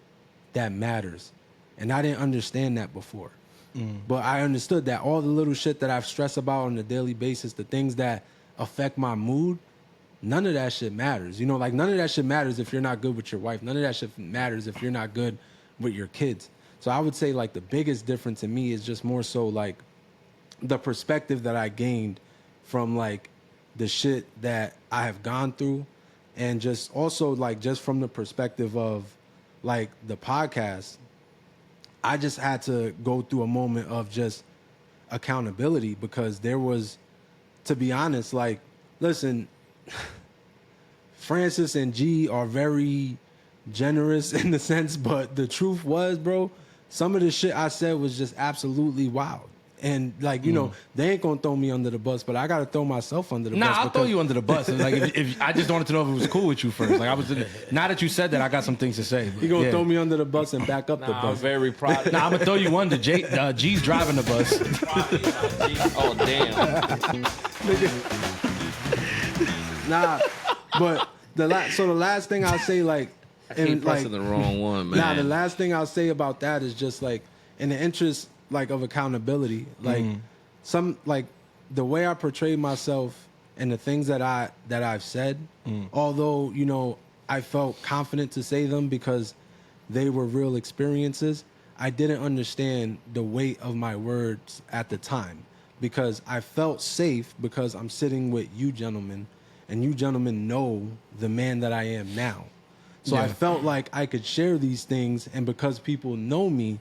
that matters. And I didn't understand that before. But I understood that all the little shit that I've stressed about on a daily basis, the things that affect my mood, none of that shit matters. You know, like none of that shit matters if you're not good with your wife. None of that shit matters if you're not good with your kids. So I would say like the biggest difference in me is just more so like the perspective that I gained from like the shit that I have gone through, and just also like just from the perspective of like the podcast, I just had to go through a moment of just accountability, because there was, to be honest, like, listen, Francis and G are very generous in the sense, but the truth was, bro, some of the shit I said was just absolutely wild. And like, you know, they ain't gonna throw me under the bus, but I gotta throw myself under the bus. Nah, I'll throw you under the bus. Like, if I just wanted to know if it was cool with you first. Like, now that you said that, I got some things to say. You gonna throw me under the bus and back up the bus? I'm very proud. Nah, I'm gonna throw you under. G's driving the bus. Oh damn! Nah, but the last thing I'll say, like, I keep pressing the wrong one, man. Nah, the last thing I'll say about that is just like, in the interest like of accountability, like some like the way I portray myself and the things that I've said, although, you know, I felt confident to say them because they were real experiences, I didn't understand the weight of my words at the time, because I felt safe because I'm sitting with you gentlemen, and you gentlemen know the man that I am now. So I felt like I could share these things, and because people know me,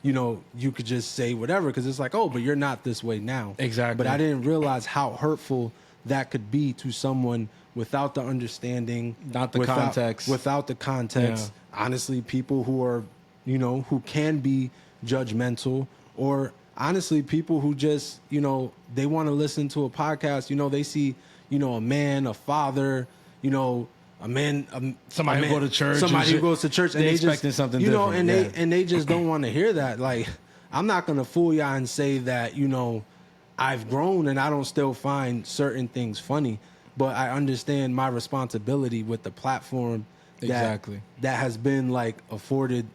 you know, you could just say whatever, because it's like, oh, but you're not this way now. Exactly. But I didn't realize how hurtful that could be to someone without the understanding, Without the context. Without the context. Yeah. Honestly, people who are, you know, who can be judgmental, or honestly, people who just, you know, they want to listen to a podcast. You know, they see, you know, a man, a father, you know, somebody who goes to church, and they expecting just, something you know, different, and they just don't want to hear that. Like, I'm not gonna fool y'all and say that, you know, I've grown and I don't still find certain things funny, but I understand my responsibility with the platform that has been like afforded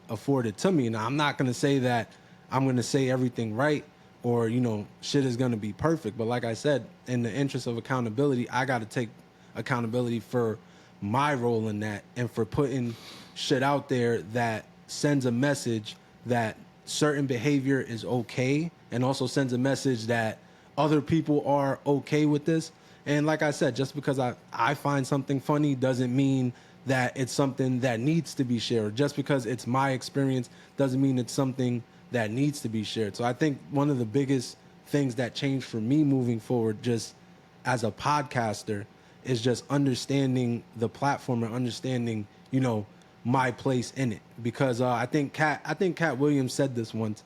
to me. Now, I'm not gonna say that I'm gonna say everything right, or, you know, shit is gonna be perfect. But like I said, in the interest of accountability, I got to take accountability for my role in that, and for putting shit out there that sends a message that certain behavior is okay, and also sends a message that other people are okay with this. And like I said, just because I find something funny doesn't mean that it's something that needs to be shared. Just because it's my experience doesn't mean it's something that needs to be shared. So I think one of the biggest things that changed for me moving forward, just as a podcaster, is just understanding the platform and understanding, you know, my place in it. Because I think Cat Williams said this once,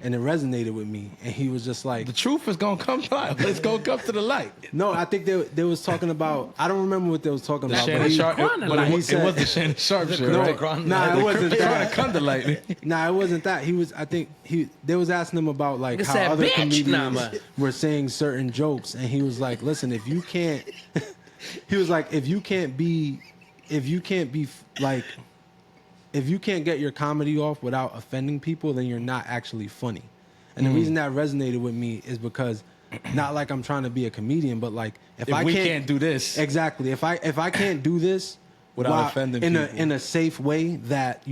and it resonated with me. And he was just like, The truth is gonna come out. It's gonna come to the light. no, I think they was talking about, I don't remember what they was talking about. Shannon but he- Sharp. Chrono But Light. he it said- was the Shannon Sharp shit, No, right? nah, it wasn't that. Kinda light. Nah, it wasn't that. They was asking him about like Nigga how said, other "Bitch, comedians nah, man." were saying certain jokes, and he was like, "Listen, if you can't," he was like, if you can't get your comedy off without offending people, then you're not actually funny." And the reason that resonated with me is because, not like I'm trying to be a comedian, but like if I we can't do this. exactly, if I can't do this Without while- offending in people. a safe way that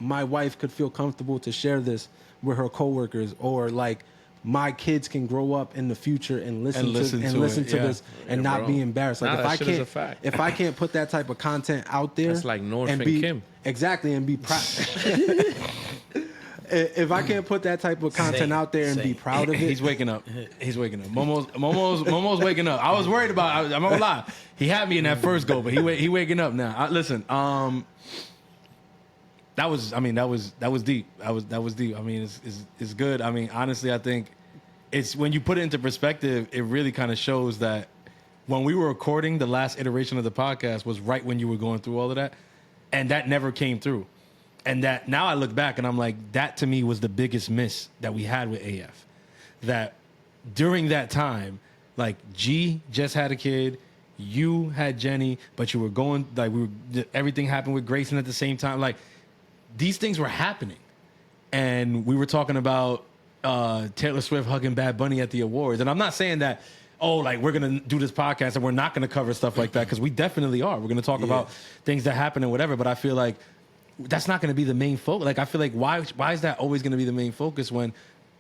my wife could feel comfortable to share this with her coworkers, or like my kids can grow up in the future and listen to it, yeah. this and Yeah, not bro. be embarrassed. Like Nah, if that I shit is a can't fact. if I can't put that type of content out there, That's like North and be, Kim. exactly, and be proud. If I can't put that type of content out there and be proud of it, He's waking up. Momo's waking up. I was worried about. I'm not gonna lie. He had me in that first go, but he waking up now. Listen, that was deep. That was deep. I mean, it's good. I mean, honestly, I think it's when you put it into perspective, it really kind of shows that when we were recording the last iteration of the podcast was right when you were going through all of that, and that never came through. And that now I look back and I'm like, that to me was the biggest miss that we had with AF. That during that time, like G just had a kid, you had Jenny, but you were going like everything happened with Grayson at the same time. Like these things were happening, and we were talking about Taylor Swift hugging Bad Bunny at the awards. And I'm not saying that, like we're gonna do this podcast and we're not gonna cover stuff like that, because we definitely are. We're gonna talk about things that happen and whatever. But I feel like that's not going to be the main focus. Like, I feel like why is that always going to be the main focus when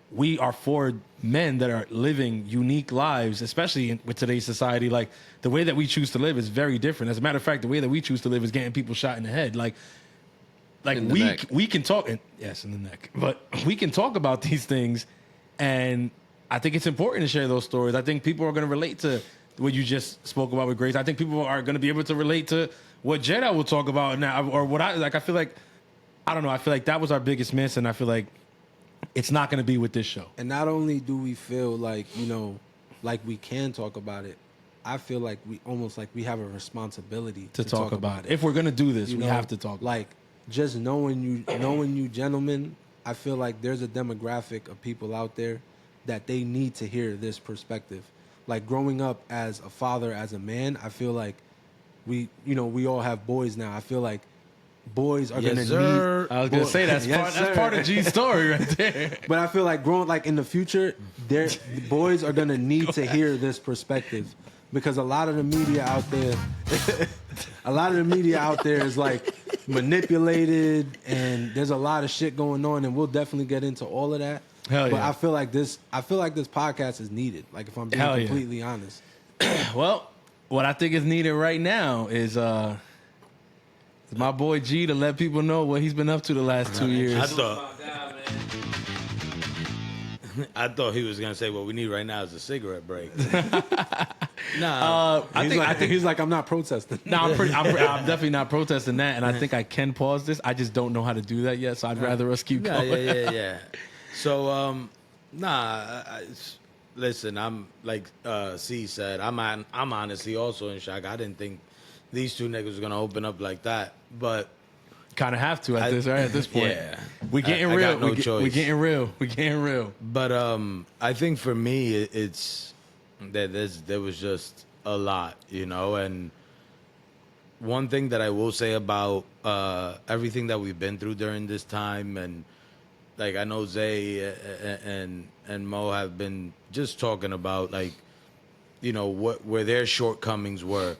we are four men that are living unique lives, especially with today's society? Like, the way that we choose to live is very different. As a matter of fact, the way that we choose to live is getting people shot in the head. Like In the neck. we can talk, yes, in the neck, but we can talk about these things, and I think it's important to share those stories. I think people are going to relate to what you just spoke about with Grace. I think people are going to be able to relate to what Jedi will talk about now, or what I feel like, I don't know. I feel like that was our biggest miss, and I feel like it's not going to be with this show. and not only do we feel like, you know, like we can talk about it, I feel like we almost like we have a responsibility To talk about it. If we're going to do this, You we know, have to talk. Like, just knowing you gentlemen, I feel like there's a demographic of people out there that they need to hear this perspective. Like, growing up as a father, as a man, I feel like we all have boys now. I feel like boys are Yes, gonna sir. need. I was going to say that's Yes, that's sir. part of G's story right there. But I feel like growing, like in the future, the boys are gonna need to hear this perspective, because a lot of the media out there, is like manipulated, and there's a lot of shit going on, and we'll definitely get into all of that. Hell But yeah. I feel like this podcast is needed. Like, if I'm being Hell yeah. completely honest. Well, what I think is needed right now is my boy G to let people know what he's been up to the last 2 years. I thought he was gonna say what we need right now is a cigarette break. I think He's like, I'm not protesting. No, I'm definitely not protesting that, and I think I can pause this. I just don't know how to do that yet, so I'd rather us keep going. Yeah. So, listen, I'm like C said, I'm honestly also in shock. I didn't think these two niggas were gonna open up like that, but Kind of have to at this point. Yeah. We getting I real. got no We choice. getting real. We getting real. But I think for me, it's that there was just a lot, you know. And one thing that I will say about everything that we've been through during this time, and like I know Zay and Mo have been just talking about, like, you know, where their shortcomings were,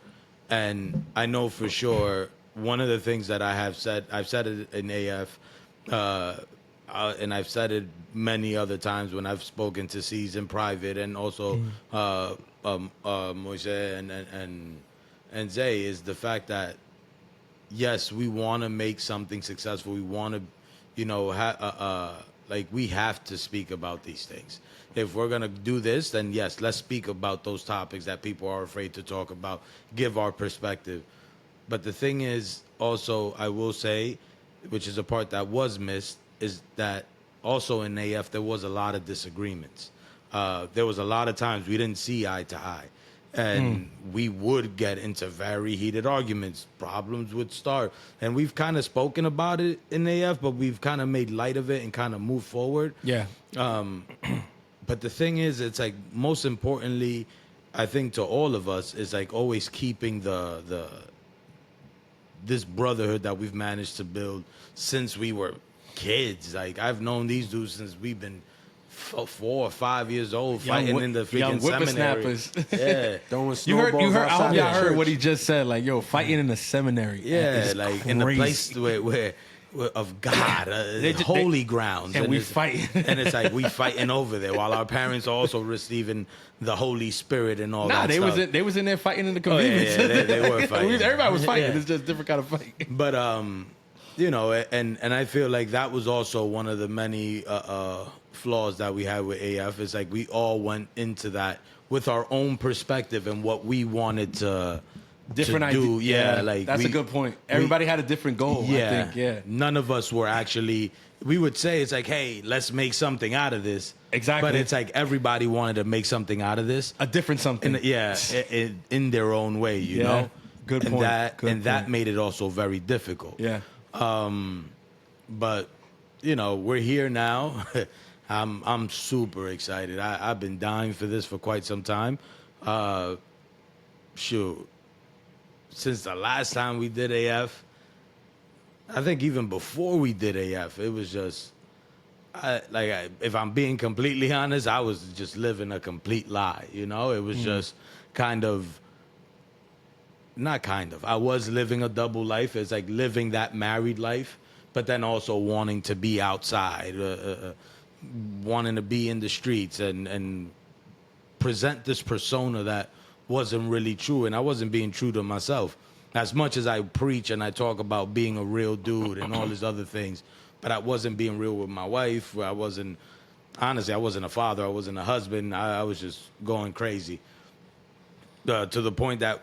and I know for sure one of the things that I've said it in AF. and I've said it many other times when I've spoken to C's in private, and also Moise and Zay, is the fact that yes, we want to make something successful. We want to, you know, like we have to speak about these things. If we're gonna do this, then yes, let's speak about those topics that people are afraid to talk about. Give our perspective. But the thing is, also, I will say, which is a part that was missed, is that also in AF there was a lot of disagreements. There was a lot of times we didn't see eye to eye, and we would get into very heated arguments. Problems would start, and we've kind of spoken about it in AF, but we've kind of made light of it and kind of moved forward. Yeah. But the thing is, it's like most importantly, I think to all of us is like always keeping this brotherhood that we've managed to build since we were kids. Like I've known these dudes since we've been 4 or 5 years old, fighting in the freaking seminary. whippersnappers. Yeah, Throwing You heard, snowballs I outside hope y'all the heard church. what he just said. Like, yo, fighting in the seminary. yeah, is like in the crazy. place where of God, They ju- holy they- grounds, and we it's- fighting. and it's like we fighting over there while our parents are also receiving the Holy Spirit and all Nah, that. they stuff. was in there fighting in the Oh, yeah, convenience. yeah, they were fighting. Everybody was fighting. Yeah. It's just a different kind of fight. But you know, and I feel like that was also one of the many flaws that we had with AF. Is like we all went into that with our own perspective and what we wanted to Different do. idea. Yeah, like that's a good point. Everybody had a different goal. Yeah, I think. Yeah. None of us were actually. We would say it's like, hey, let's make something out of this. Exactly. But it's like everybody wanted to make something out of this. A different something. In their own way, you Yeah. know. Good and point. That Good and that point. made it also very difficult. Yeah. But you know, we're here now. I'm super excited. I've been dying for this for quite some time. Shoot, since the last time we did AF, I think even before we did AF, it was just if I'm being completely honest, I was just living a complete lie. You know, it was just kind of. Not kind of. I was living a double life. It's like living that married life, but then also wanting to be outside, wanting to be in the streets and present this persona that wasn't really true. And I wasn't being true to myself. As much as I preach and I talk about being a real dude and all these other things, but I wasn't being real with my wife. I wasn't a father. I wasn't a husband. I was just going crazy to the point that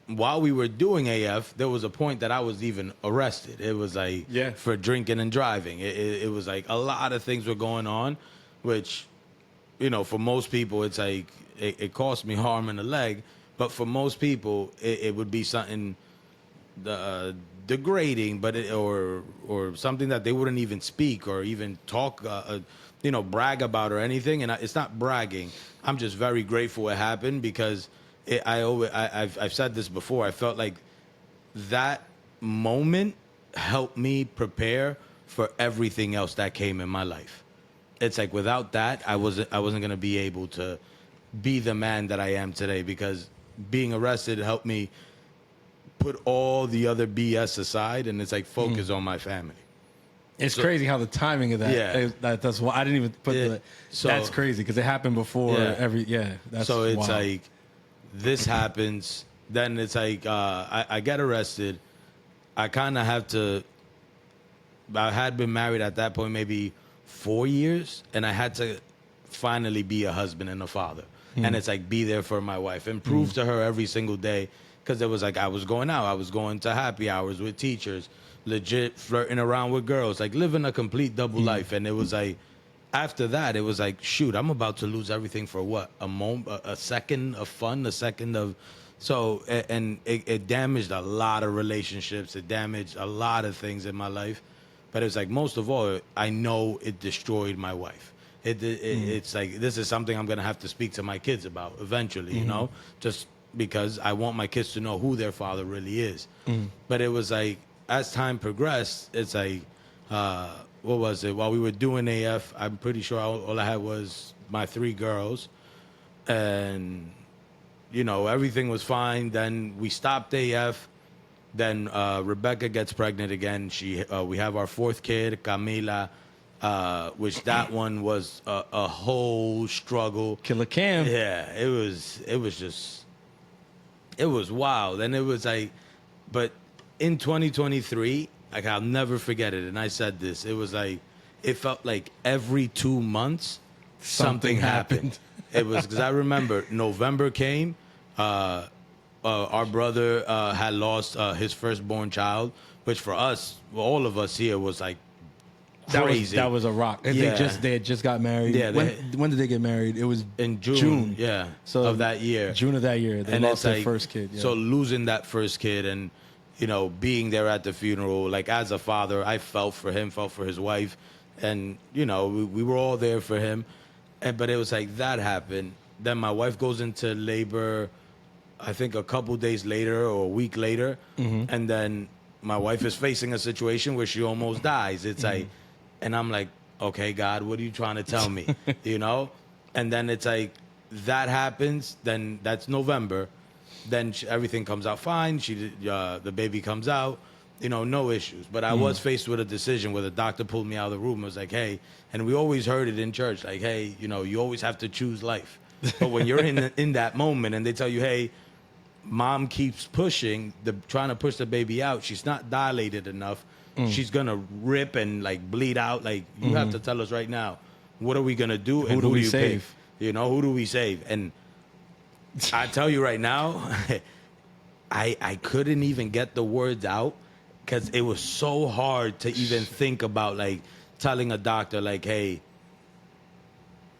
while we were doing AF, there was a point that I was even arrested. It was like for drinking and driving. It was like a lot of things were going on, which, you know, for most people, it's like it cost me harm in the leg. But for most people, it would be something degrading, but or something that they wouldn't even speak or even talk, brag about or anything. And it's not bragging. I'm just very grateful it happened because. I've said this before. I felt like that moment helped me prepare for everything else that came in my life. It's like without that, I wasn't gonna be able to be the man that I am today because being arrested helped me put all the other BS aside and it's like focus on my family. It's crazy how the timing of that. Yeah. That's why I didn't even put the. So- that's crazy because it happened before every. Yeah. That's So it's wild. like this happens, then it's like I get arrested. I kind of have to. I had been married at that point maybe 4 years, and I had to finally be a husband and a father. And it's like be there for my wife and prove to her every single day because it was like I was going out, I was going to happy hours with teachers, legit flirting around with girls, like living a complete double life. And it was like. After that, it was like, shoot, I'm about to lose everything for what? A moment, a second of fun, a second of... So, and it damaged a lot of relationships. It damaged a lot of things in my life. But it was like, most of all, I know it destroyed my wife. It's like, this is something I'm going to have to speak to my kids about eventually, you know? Just because I want my kids to know who their father really is. But it was like, as time progressed, it's like... what was it? While we were doing AF, I'm pretty sure all I had was my 3 girls. And, you know, everything was fine. Then we stopped AF. Then Rebecca gets pregnant again. We have our 4th kid, Camila. which that one was a whole struggle. Killer Cam. Yeah, it was wild. And it was like, but in 2023, like I'll never forget it. And I said this, it was like, it felt like every 2 months, something happened. It was, because I remember November came, our brother had lost his firstborn child, which for us, all of us here, was like crazy. That was a rock. And Yeah. they had just got married. Yeah, when did they get married? It was in June, yeah, of that year. June of that year, they And lost it's their like, first kid. Yeah. So losing that first kid, and being there at the funeral, like as a father, I felt for him, felt for his wife, and we were all there for him. But it was like that happened. Then my wife goes into labor, I think a couple days later or a week later, and then my wife is facing a situation where she almost dies. It's like, and I'm like, okay, God, what are you trying to tell me? And then it's like that happens. Then that's November. Then everything comes out fine. The baby comes out, no issues. But I was faced with a decision where the doctor pulled me out of the room and was like, hey, and we always heard it in church, like, hey, you always have to choose life. But when you're in that moment and they tell you, hey, mom keeps trying to push the baby out, she's not dilated enough. She's gonna rip and like bleed out. Like, you have to tell us right now, what are we gonna do? And do we you save? Pick? Who do we save? And I tell you right now, I couldn't even get the words out because it was so hard to even think about like telling a doctor like, hey,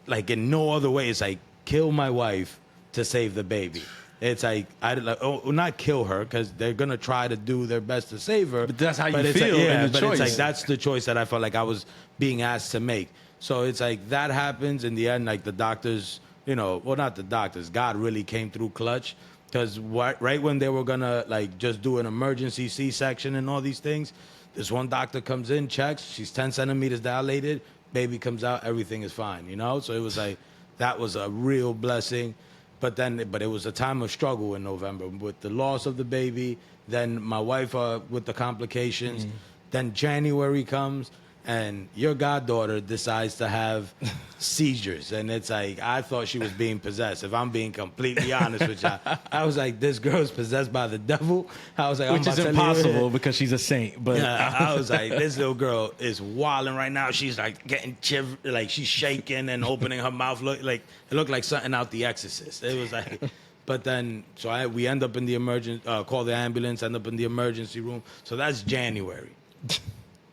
like in no other way. It's like, kill my wife to save the baby. It's like, not kill her, because they're gonna try to do their best to save her. But that's how you it's feel, like, and the but it's choice. like that's the choice that I felt like I was being asked to make. So it's like that happens in the end. Like the doctors, well, not the doctors. God really came through clutch, because right when they were gonna like just do an emergency C-section and all these things, this one doctor comes in, checks, she's 10 centimeters dilated, baby comes out, everything is fine. So it was like that was a real blessing. But it was a time of struggle in November with the loss of the baby. Then my wife with the complications. Then January comes, and your goddaughter decides to have seizures. And it's like, I thought she was being possessed. If I'm being completely honest with you, I was like, this girl's possessed by the devil. I was like, Which is impossible because she's a saint. But yeah, I was like, this little girl is wilding right now. She's like getting like she's shaking and opening her mouth. It looked like something out The Exorcist. It was like, but then we end up in the call the ambulance, end up in the emergency room. So that's January.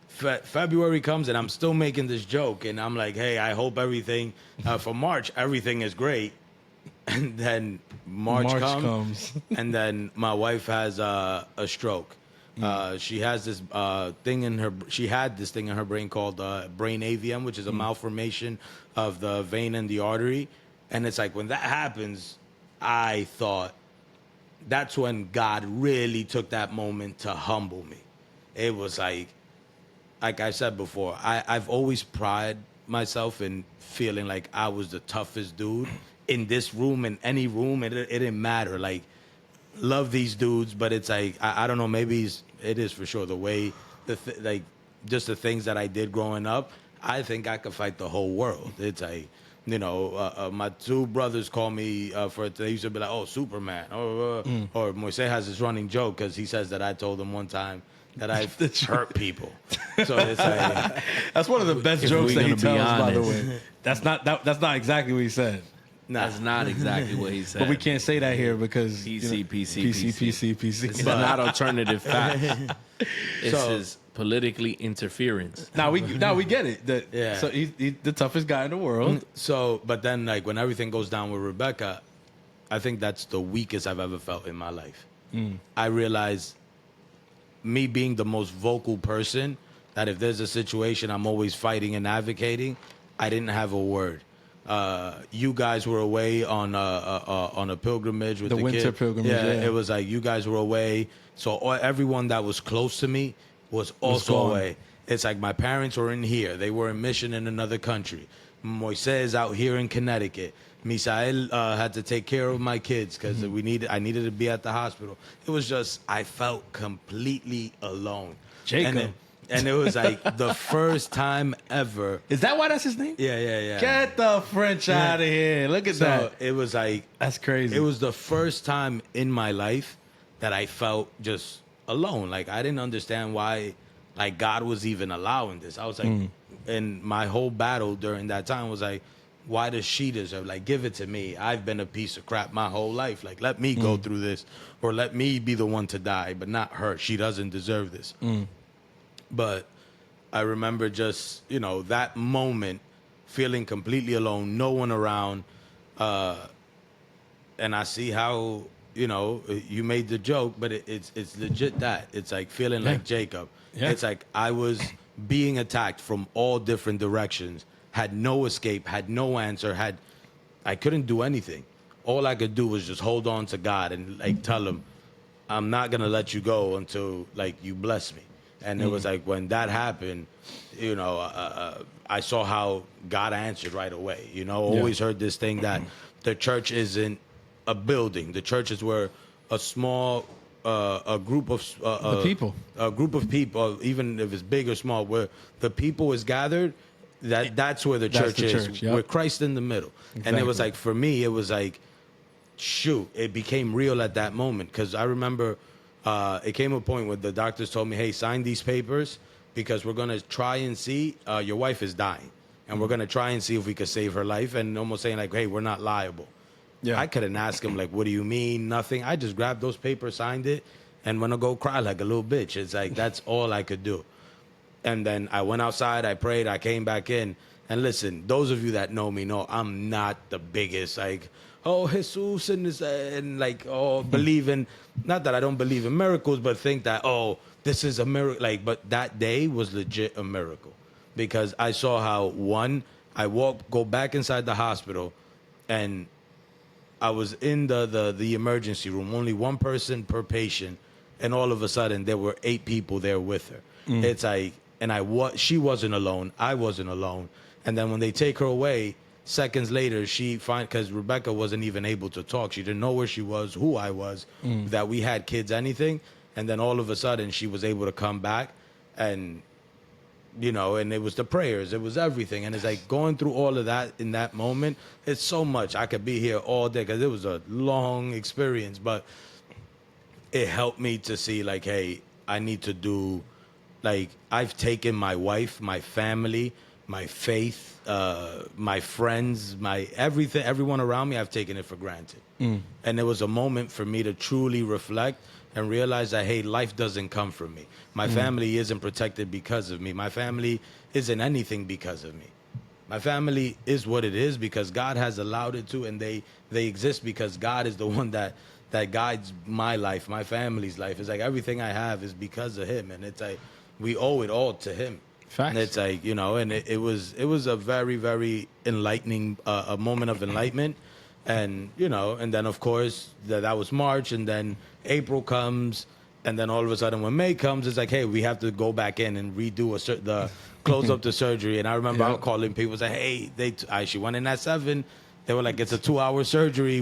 February comes and I'm still making this joke, and I'm like, hey, I hope everything for March, everything is great. And then March comes and then my wife has a stroke. She has this thing in her. She had this thing in her brain called brain AVM, which is a malformation of the vein and the artery. And it's like when that happens, I thought that's when God really took that moment to humble me. It was like I said before, I've always prided myself in feeling like I was the toughest dude in this room, in any room. It didn't matter. Like, love these dudes, but it's like, I don't know, maybe it is for sure the way, just the things that I did growing up. I think I could fight the whole world. It's like, my two brothers call me they used to be like, oh, Superman. Or Moise has this running joke because he says that I told him one time that I've hurt people. So it's like, that's one of the best jokes we that he gonna be tells, by the honest. way. That's not exactly what he said. That's not exactly what he said. But we can't say that here because PC. PC. This is not alternative facts. This So- is politically interference. Now we get it. Yeah. So he's the toughest guy in the world. so, but then like when everything goes down with Rebecca, I think that's the weakest I've ever felt in my life. I realized, me being the most vocal person, that if there's a situation I'm always fighting and advocating, I didn't have a word. You guys were away on a pilgrimage with The the winter kid. pilgrimage, yeah. It was like you guys were away, so everyone that was close to me was also gone. away. It's like my parents were in here; they were in mission in another country. Moises out here in Connecticut. Misael had to take care of my kids because I needed to be at the hospital. It was just, I felt completely alone. Jacob. And then, And it was like the first time ever. Is that why that's his name? Yeah. Get the French out of here. Look at So that. it was like, That's crazy. it was the first time in my life that I felt just alone. Like I didn't understand why, like God was even allowing this. I was like, and my whole battle during that time was like, why does she deserve? Like, give it to me. I've been a piece of crap my whole life. Like, let me go through this, or let me be the one to die, but not her. She doesn't deserve this. But I remember just, you know, that moment, feeling completely alone, no one around, and I see how, you know, you made the joke, but it's legit that. It's like feeling like Jacob. Yeah. It's like I was being attacked from all different directions, had no escape, had no answer, I couldn't do anything. All I could do was just hold on to God and like tell him, I'm not gonna let you go until like you bless me. And it was like when that happened, you know, I saw how God answered right away. You know, always heard this thing that the church isn't a building. The church is where a small a group of The people. a group of people, even if it's big or small, where the people is gathered. That's where the That's church the is, church, yep. with Christ in the middle. And it was Exactly. like, for me, it was like, shoot, it became real at that moment. Because I remember it came a point where the doctors told me, hey, sign these papers because we're going to try and see, your wife is dying. And we're going to try and see if we could save her life. And almost saying like, hey, we're not liable. Yeah. I couldn't ask him, like, what do you mean? Nothing. I just grabbed those papers, signed it, and went to go cry like a little bitch. It's like, that's all I could do. And then I went outside, I prayed, I came back in. And listen, those of you that know me know I'm not the biggest, like, oh, Jesus, and like, oh, believe in, not that I don't believe in miracles, but think that, oh, this is a miracle. Like, but that day was legit a miracle. Because I saw how, one, I go back inside the hospital, and I was in the emergency room, only one person per patient, and all of a sudden there were 8 people there with her. It's like, and she wasn't alone, I wasn't alone. And then when they take her away, seconds later, because Rebecca wasn't even able to talk. She didn't know where she was, who I was, that we had kids, anything. And then all of a sudden she was able to come back, and, you know, and it was the prayers, it was everything. And it's like going through all of that in that moment, it's so much. I could be here all day because it was a long experience, but it helped me to see like, hey, I need to do, like, I've taken my wife, my family, my faith, my friends, my everything, everyone around me, I've taken it for granted. And it was a moment for me to truly reflect and realize that, hey, life doesn't come from me. My family isn't protected because of me. My family isn't anything because of me. My family is what it is because God has allowed it to, and they exist because God is the one that guides my life, my family's life. It's like everything I have is because of him, and it's like we owe it all to him. Facts. And it's like, you know, and it was a very, very enlightening, a moment of enlightenment. And, you know, and then of course that was March, and then April comes, and then all of a sudden when May comes, it's like, hey, we have to go back in and redo the close up the surgery. And I remember I was calling people, say, hey, she went in at 7. They were like, it's a 2-hour surgery.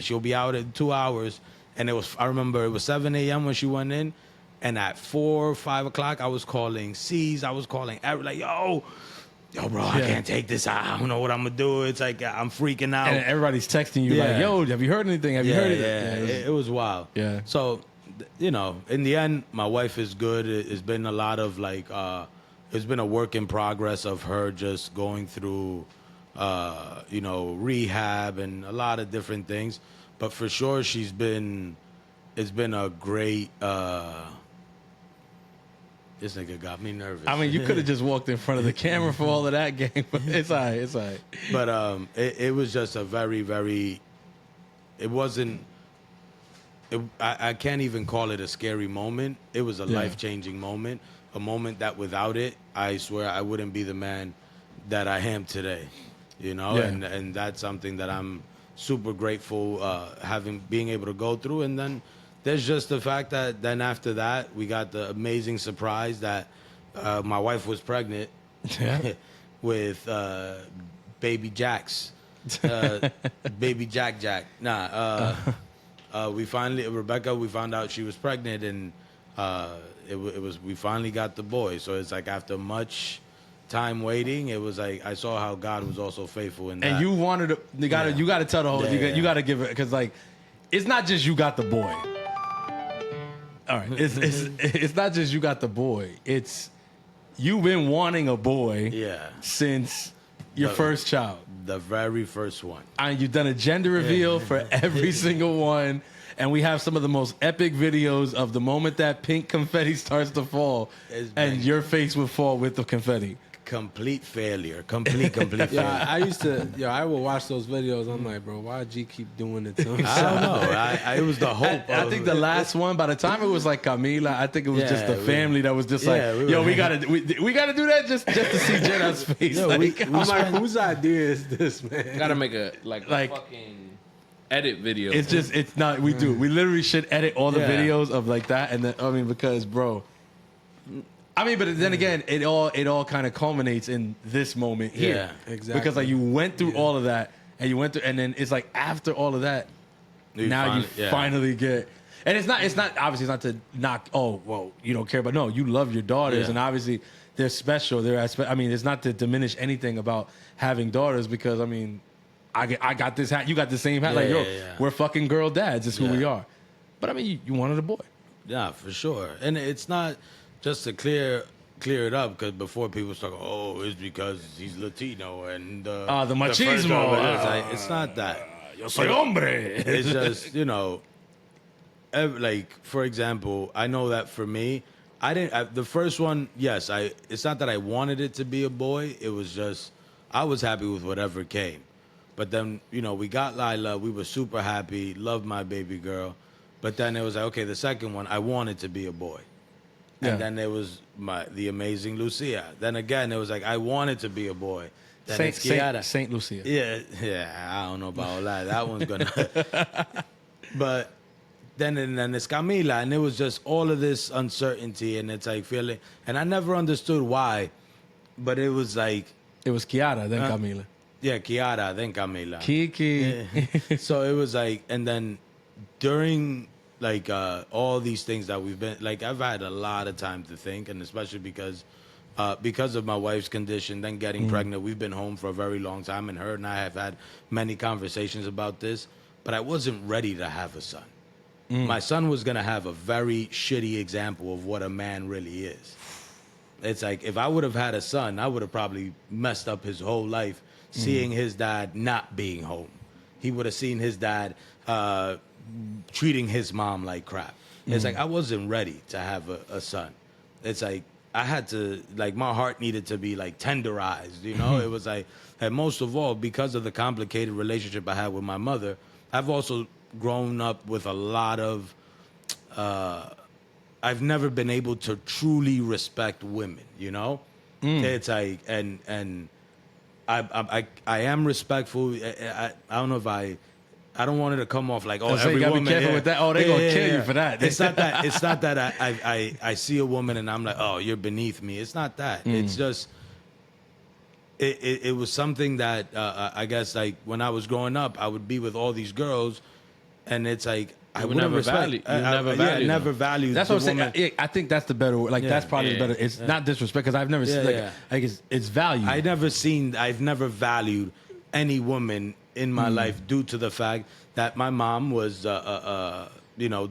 She'll be out in 2 hours. And I remember it was 7 a.m. when she went in. And at 4 or 5 o'clock, I was calling C's. I was calling every, like, yo, bro, I can't take this. I don't know what I'm going to do. It's like, I'm freaking out. And everybody's texting you like, yo, have you heard anything? Have you heard anything? It was wild. Yeah. So, you know, in the end, my wife is good. It's been a lot of like, it's been a work in progress of her just going through, you know, rehab and a lot of different things. But for sure, it's been a great, this nigga got me nervous. I mean, you could have just walked in front of the camera for all of that game, but it's all right. It's all right. But it was just a very, very, it wasn't, I can't even call it a scary moment. It was a life-changing moment, a moment that without it, I swear I wouldn't be the man that I am today, you know? Yeah. And that's something that I'm super grateful being able to go through. And then there's just the fact that then after that, we got the amazing surprise that my wife was pregnant with baby Jax, baby Jack. We found out she was pregnant, and it was we finally got the boy. So it's like after much time waiting, it was like I saw how God was also faithful in that. And you wanted to, you gotta tell the whole, Yeah. you gotta give it, because like, it's not just you got the boy. All right, it's not just you got the boy. It's you've been wanting a boy Yeah. since your The- first child. The very first one. And you've done a gender reveal for every single one. And we have some of the most epic videos of the moment that pink confetti starts to fall, It's and bang. your face would fall with the confetti. Complete failure. Complete Yeah, failure. I used to. I would watch those videos. I'm like, bro, why G keep doing it to himself? I don't know. It was the hope. I think the last one, by the time it was like Camila, I think it was just the Yeah, family that was just like, yeah, we yo, were- we gotta do that just to see Jenna's face. Yo, like, I'm like, whose idea is this, man? Gotta make a Like- fucking edit video. it's not. We do. We literally should edit all the Yeah. videos of like that, and then because bro. I mean, but then again, it all kind of culminates in this moment here. Yeah, exactly. Because like you went through all of that, and you went through, and then it's like after all of that, now you finally get. And it's not obviously it's not to knock. Oh well, you don't care, but no, you love your daughters, Yeah. and obviously they're special. I mean, it's not to diminish anything about having daughters, because I mean, I got this hat, you got the same hat. Like yo, Yeah. we're fucking girl dads. It's who we Yeah. are. But I mean, you wanted a boy. Yeah, for sure. And it's not just to clear it up, because before people start, oh, it's because he's Latino and the first machismo. one, it's like, it's not that. Yo soy hombre. It's just like for example, I know that for me, the first one. Yes, it's not that I wanted it to be a boy. It was just I was happy with whatever came. But then we got Lila. We were super happy. Loved my baby girl. But then it was like, okay, the second one, I wanted to be a boy. Yeah. And then there was the amazing Lucia. Then again, it was like I wanted to be a boy. Then it's Kiara. Saint Lucia. Yeah, I don't know about all that. That one's gonna. But then it's Camila, and it was just all of this uncertainty, and it's like feeling, and I never understood why, but it was like, It was Kiara, then Camila. yeah, Kiara, then Camila. Kiki. So it was like, and then during like all these things that we've been like, I've had a lot of time to think, and especially because of my wife's condition, then getting pregnant, we've been home for a very long time, and her and I have had many conversations about this, but I wasn't ready to have a son. My son was gonna have a very shitty example of what a man really is. It's like if I would have had a son, I would have probably messed up his whole life seeing his dad not being home. He would have seen his dad treating his mom like crap. It's like I wasn't ready to have a son. It's like I had to, like, my heart needed to be like tenderized, It was like, and most of all, because of the complicated relationship I had with my mother, I've also grown up with a lot of I've never been able to truly respect women, It's like, and I am respectful. I don't know if I don't want it to come off like, oh, So you every gotta be woman. careful with that. Oh, they gonna kill you for that. It's not that. It's not that I see a woman and I'm like, oh, you're beneath me. It's not that. It's just. It was something that I guess like when I was growing up, I would be with all these girls, and it's like I would would never never value- you never value never them. valued. That's the what I'm saying. woman. I think that's the better word. Like Yeah. that's probably Yeah. better. It's not disrespect, because I've never seen Yeah, like yeah. it's value. I've never valued any woman in my life due to the fact that my mom was,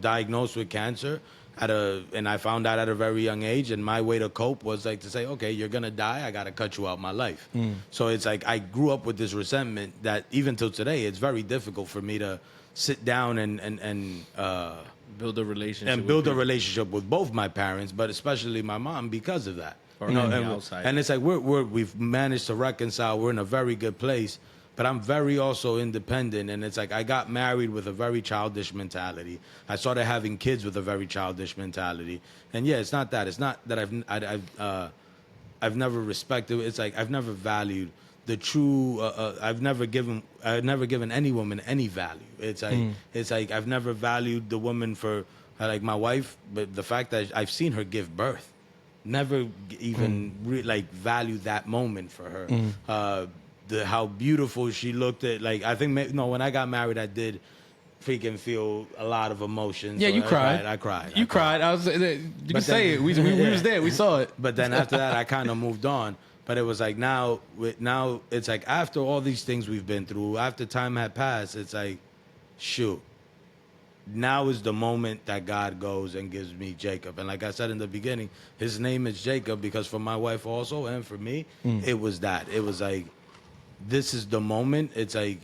diagnosed with cancer and I found out at a very young age, and my way to cope was like to say, okay, you're gonna die, I gotta cut you out my life. So it's like I grew up with this resentment that even till today, it's very difficult for me to sit down and build a relationship. and build a relationship with both my parents, but especially my mom because of that. Or on the and, outside. and it's like we've managed to reconcile. We're in a very good place, but I'm very also independent. And it's like I got married with a very childish mentality. I started having kids with a very childish mentality. And yeah, it's not that. It's not that I've never respected. It's like I've never valued the true. I've never given any woman any value. It's like I've never valued the woman for like my wife, but the fact that I've seen her give birth, never even value that moment for her. How beautiful she looked at. Like I think when I got married, I did freaking feel a lot of emotions. Yeah, So you cried. I cried. You cried. I was. You can say it. We was there. We saw it. But then after that, I kind of moved on. But it was like now it's like after all these things we've been through, after time had passed, it's like, shoot, now is the moment that God goes and gives me Jacob. And like I said in the beginning, his name is Jacob because for my wife also and for me, it was that. It was like, this is the moment. It's like,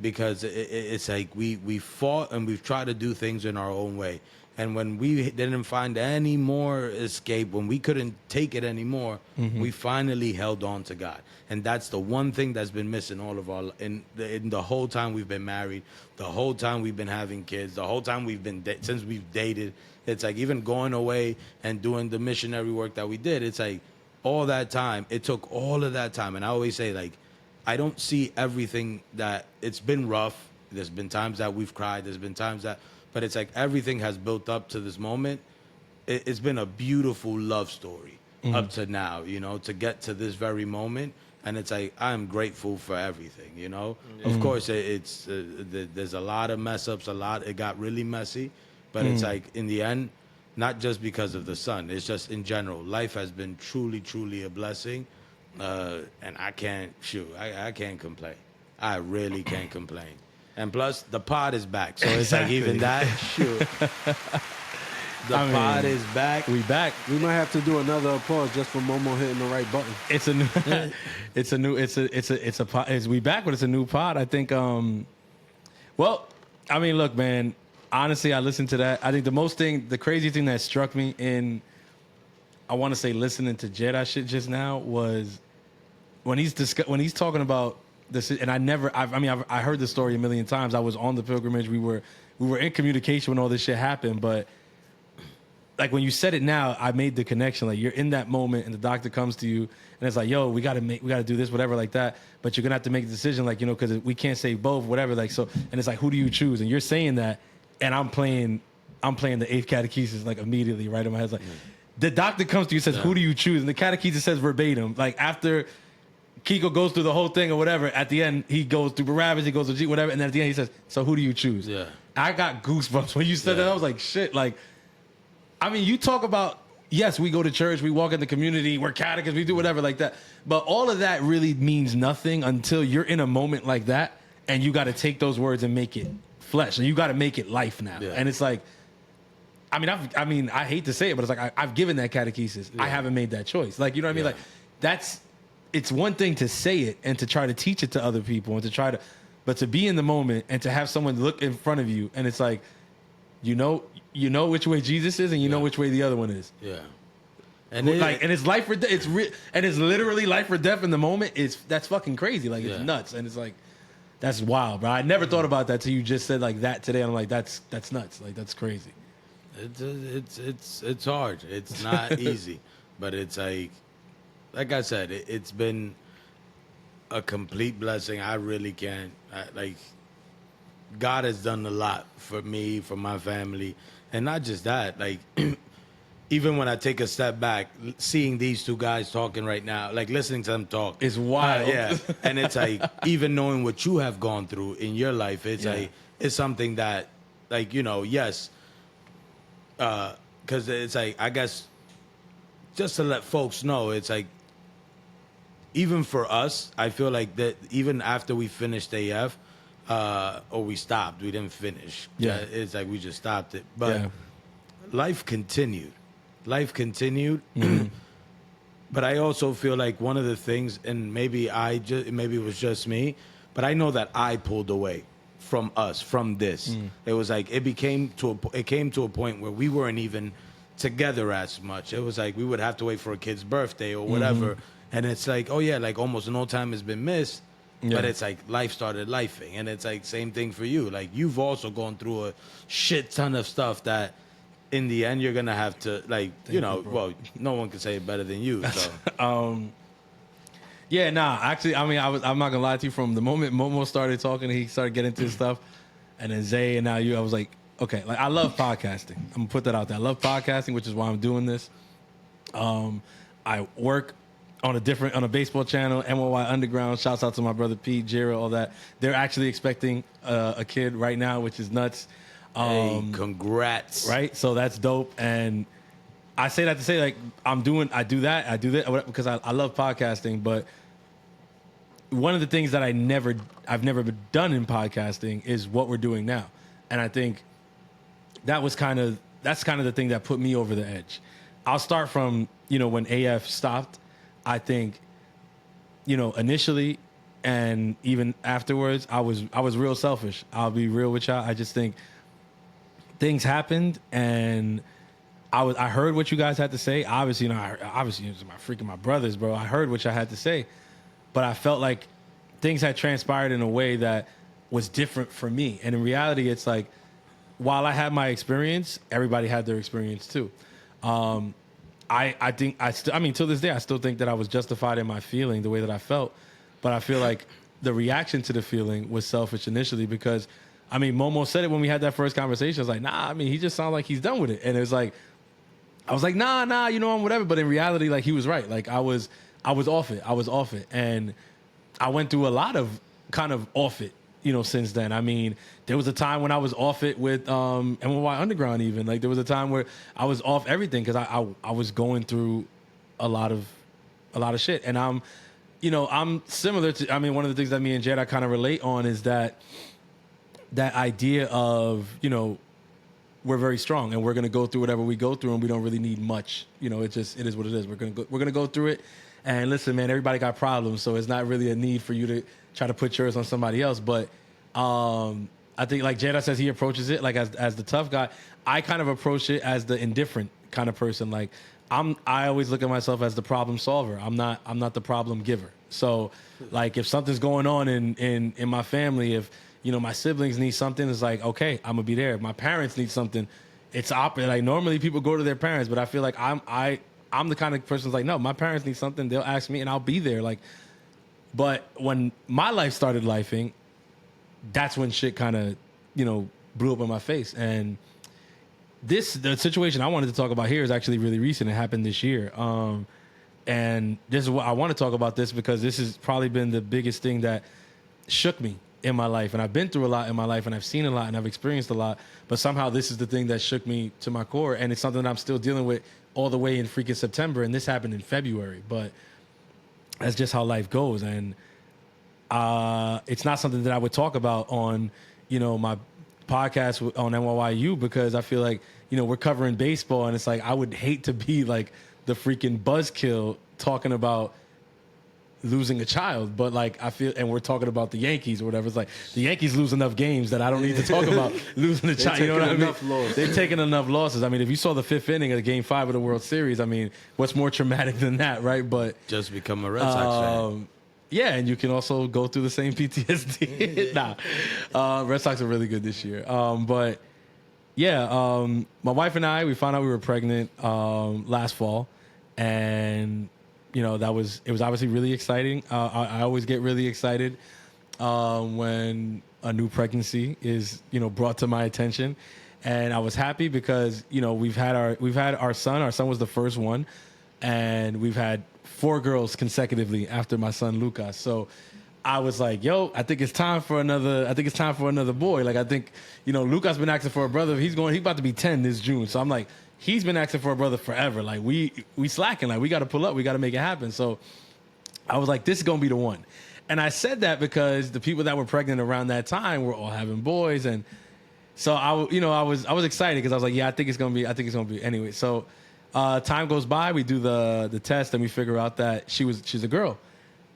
because it's like we fought and we've tried to do things in our own way. And when we didn't find any more escape, when we couldn't take it anymore, we finally held on to God. And that's the one thing that's been missing all of our in the whole time we've been married, the whole time we've been having kids, the whole time we've been since we've dated. It's like even going away and doing the missionary work that we did. It's like all that time. It took all of that time. And I always say, like, I don't see everything that it's been rough. There's been times that we've cried. There's been times that. But it's like everything has built up to this moment. It's been a beautiful love story up to now, you know, to get to this very moment. And it's like, I'm grateful for everything, you know. Of course, there's a lot of mess ups, it got really messy. But it's like, in the end, not just because of the son, it's just in general. Life has been truly, truly a blessing. And I can't complain. I really can't complain. And plus, the pod is back. So it's like even that, shoot. The pod is back. We back. We might have to do another applause just for Momo hitting the right button. It's a new. We back, but it's a new pod. I think. Well, I mean, look, man. Honestly, I listened to that. I think the crazy thing that struck me in, I want to say, listening to Jedi shit just now was when he's talking about this. And I heard the story a million times. I was on the pilgrimage. We were in communication when all this shit happened, but. Like when you said it now, I made the connection. Like you're in that moment, and the doctor comes to you, and it's like, "Yo, we gotta do this, whatever, like that." But you're gonna have to make a decision, like, you know, because we can't say both, whatever. Like so, and it's like, who do you choose? And you're saying that, and I'm playing the eighth catechesis like immediately, right in my head. It's like the doctor comes to you, says, "Who do you choose?" And the catechesis says verbatim, like after Kiko goes through the whole thing or whatever. At the end, he goes through Barabbas, he goes to G, whatever, and then at the end he says, "So who do you choose?" Yeah, I got goosebumps when you said that. I was like, shit, like. I mean, you talk about, yes, we go to church, we walk in the community, we're catechets, we do whatever like that. But all of that really means nothing until you're in a moment like that and you got to take those words and make it flesh. And you got to make it life now. Yeah. And it's like, I hate to say it, but it's like, I've given that catechesis. Yeah. I haven't made that choice. Like, you know what I mean? Like, it's one thing to say it and to try to teach it to other people and to try to, but to be in the moment and to have someone look in front of you and it's like, you know which way Jesus is, and you know which way the other one is. Yeah, and it's life or death. And it's literally life or death in the moment. That's fucking crazy. Like it's nuts, and it's like that's wild, bro. I never thought about that till you just said like that today. I'm like, that's nuts. Like that's crazy. It's hard. It's not easy, but it's like I said, it's been a complete blessing. I really can't like. God has done a lot for me, for my family, and not just that. Like, even when I take a step back, seeing these two guys talking right now, like listening to them talk, is wild. Yeah, and it's like even knowing what you have gone through in your life, it's like it's something that, like, you know, yes, because it's like I guess just to let folks know, it's like even for us, I feel like that even after we finished AF. Or we stopped. We didn't finish. Yeah. It's like we just stopped it. But life continued. Mm-hmm. But I also feel like one of the things, and maybe it was just me, but I know that I pulled away from us, from this. It was like it came to a point where we weren't even together as much. It was like we would have to wait for a kid's birthday or whatever. And it's like, oh yeah, like almost no time has been missed. Yeah. But it's like life started lifing, and it's like same thing for you. Like you've also gone through a shit ton of stuff that, in the end, you're gonna have to like well, no one can say it better than you. So. Actually, I mean, I'm not gonna lie to you. From the moment Momo started talking, he started getting into stuff, and then Zay and now you, I was like, okay, like I love podcasting. I'm gonna put that out there. I love podcasting, which is why I'm doing this. I work on a baseball channel, NYY Underground. Shouts out to my brother Pete, Jira, all that. They're actually expecting a kid right now, which is nuts. Hey, congrats. Right? So that's dope. And I say that to say, like, I do that because I love podcasting. But one of the things that I've never done in podcasting is what we're doing now. And I think that's kind of the thing that put me over the edge. I'll start from, when AF stopped. I think, initially and even afterwards, I was real selfish. I'll be real with y'all. I just think things happened, and I heard what you guys had to say. Obviously, obviously it was my brothers, bro. I heard what y'all had to say, but I felt like things had transpired in a way that was different for me. And in reality, it's like, while I had my experience, everybody had their experience too. I think till this day, I still think that I was justified in my feeling the way that I felt, but I feel like the reaction to the feeling was selfish initially because, Momo said it when we had that first conversation. I was like, nah, he just sounded like he's done with it. And it was like, I was like, nah, I'm whatever. But in reality, like, he was right. Like, I was off it. I was off it. And I went through a lot of kind of off it, since then. There was a time when I was off it with NYY Underground even. Like, there was a time where I was off everything because I was going through a lot of shit. And I'm similar to, one of the things that me and Jed I kind of relate on is that idea of, we're very strong and we're going to go through whatever we go through and we don't really need much. It is what it is. We're going to go through it. And listen, man, everybody got problems, so it's not really a need for you to try to put yours on somebody else. But I think, like Jada says, he approaches it like as the tough guy. I kind of approach it as the indifferent kind of person. Like I always look at myself as the problem solver. I'm not the problem giver. So, like, if something's going on in my family, if my siblings need something, it's like, okay, I'm gonna be there. If my parents need something, it's opposite. Like, normally people go to their parents, but I feel like I'm the kind of person who's like, no, my parents need something, they'll ask me and I'll be there. Like, but when my life started lifing, that's when shit kind of, blew up in my face. And the situation I wanted to talk about here is actually really recent. It happened this year. And this is what I want to talk about this because this has probably been the biggest thing that shook me in my life. And I've been through a lot in my life and I've seen a lot and I've experienced a lot, but somehow this is the thing that shook me to my core. And it's something that I'm still dealing with all the way in freaking September. And this happened in February, but that's just how life goes. And it's not something that I would talk about on, my podcast on NYYU because I feel like, we're covering baseball and it's like, I would hate to be like the freaking buzzkill talking about losing a child, but like I feel, and we're talking about the Yankees or whatever. It's like the Yankees lose enough games that I don't need to talk about losing a child. You know what I mean? They've taken enough losses. If you saw the 5th inning of Game 5 of the World Series, what's more traumatic than that, right? But just become a Red Sox fan. Yeah, and you can also go through the same PTSD. Red Sox are really good this year. But yeah, my wife and I, we found out we were pregnant last fall, and it was obviously really exciting. I always get really excited when a new pregnancy is brought to my attention, and I was happy because we've had our son. Our son was the first one, and we've had 4 girls consecutively after my son Lucas. So I was like, yo, I think it's time for another boy. Like, I think Lucas been asking for a brother. He's about to be 10 this June. So I'm like, he's been asking for a brother forever. Like, we slacking. Like, we got to pull up. We got to make it happen. So I was like, this is going to be the one. And I said that because the people that were pregnant around that time were all having boys. And so I was excited because I was like, yeah, I think it's going to be anyway. So time goes by. We do the test and we figure out that she's a girl.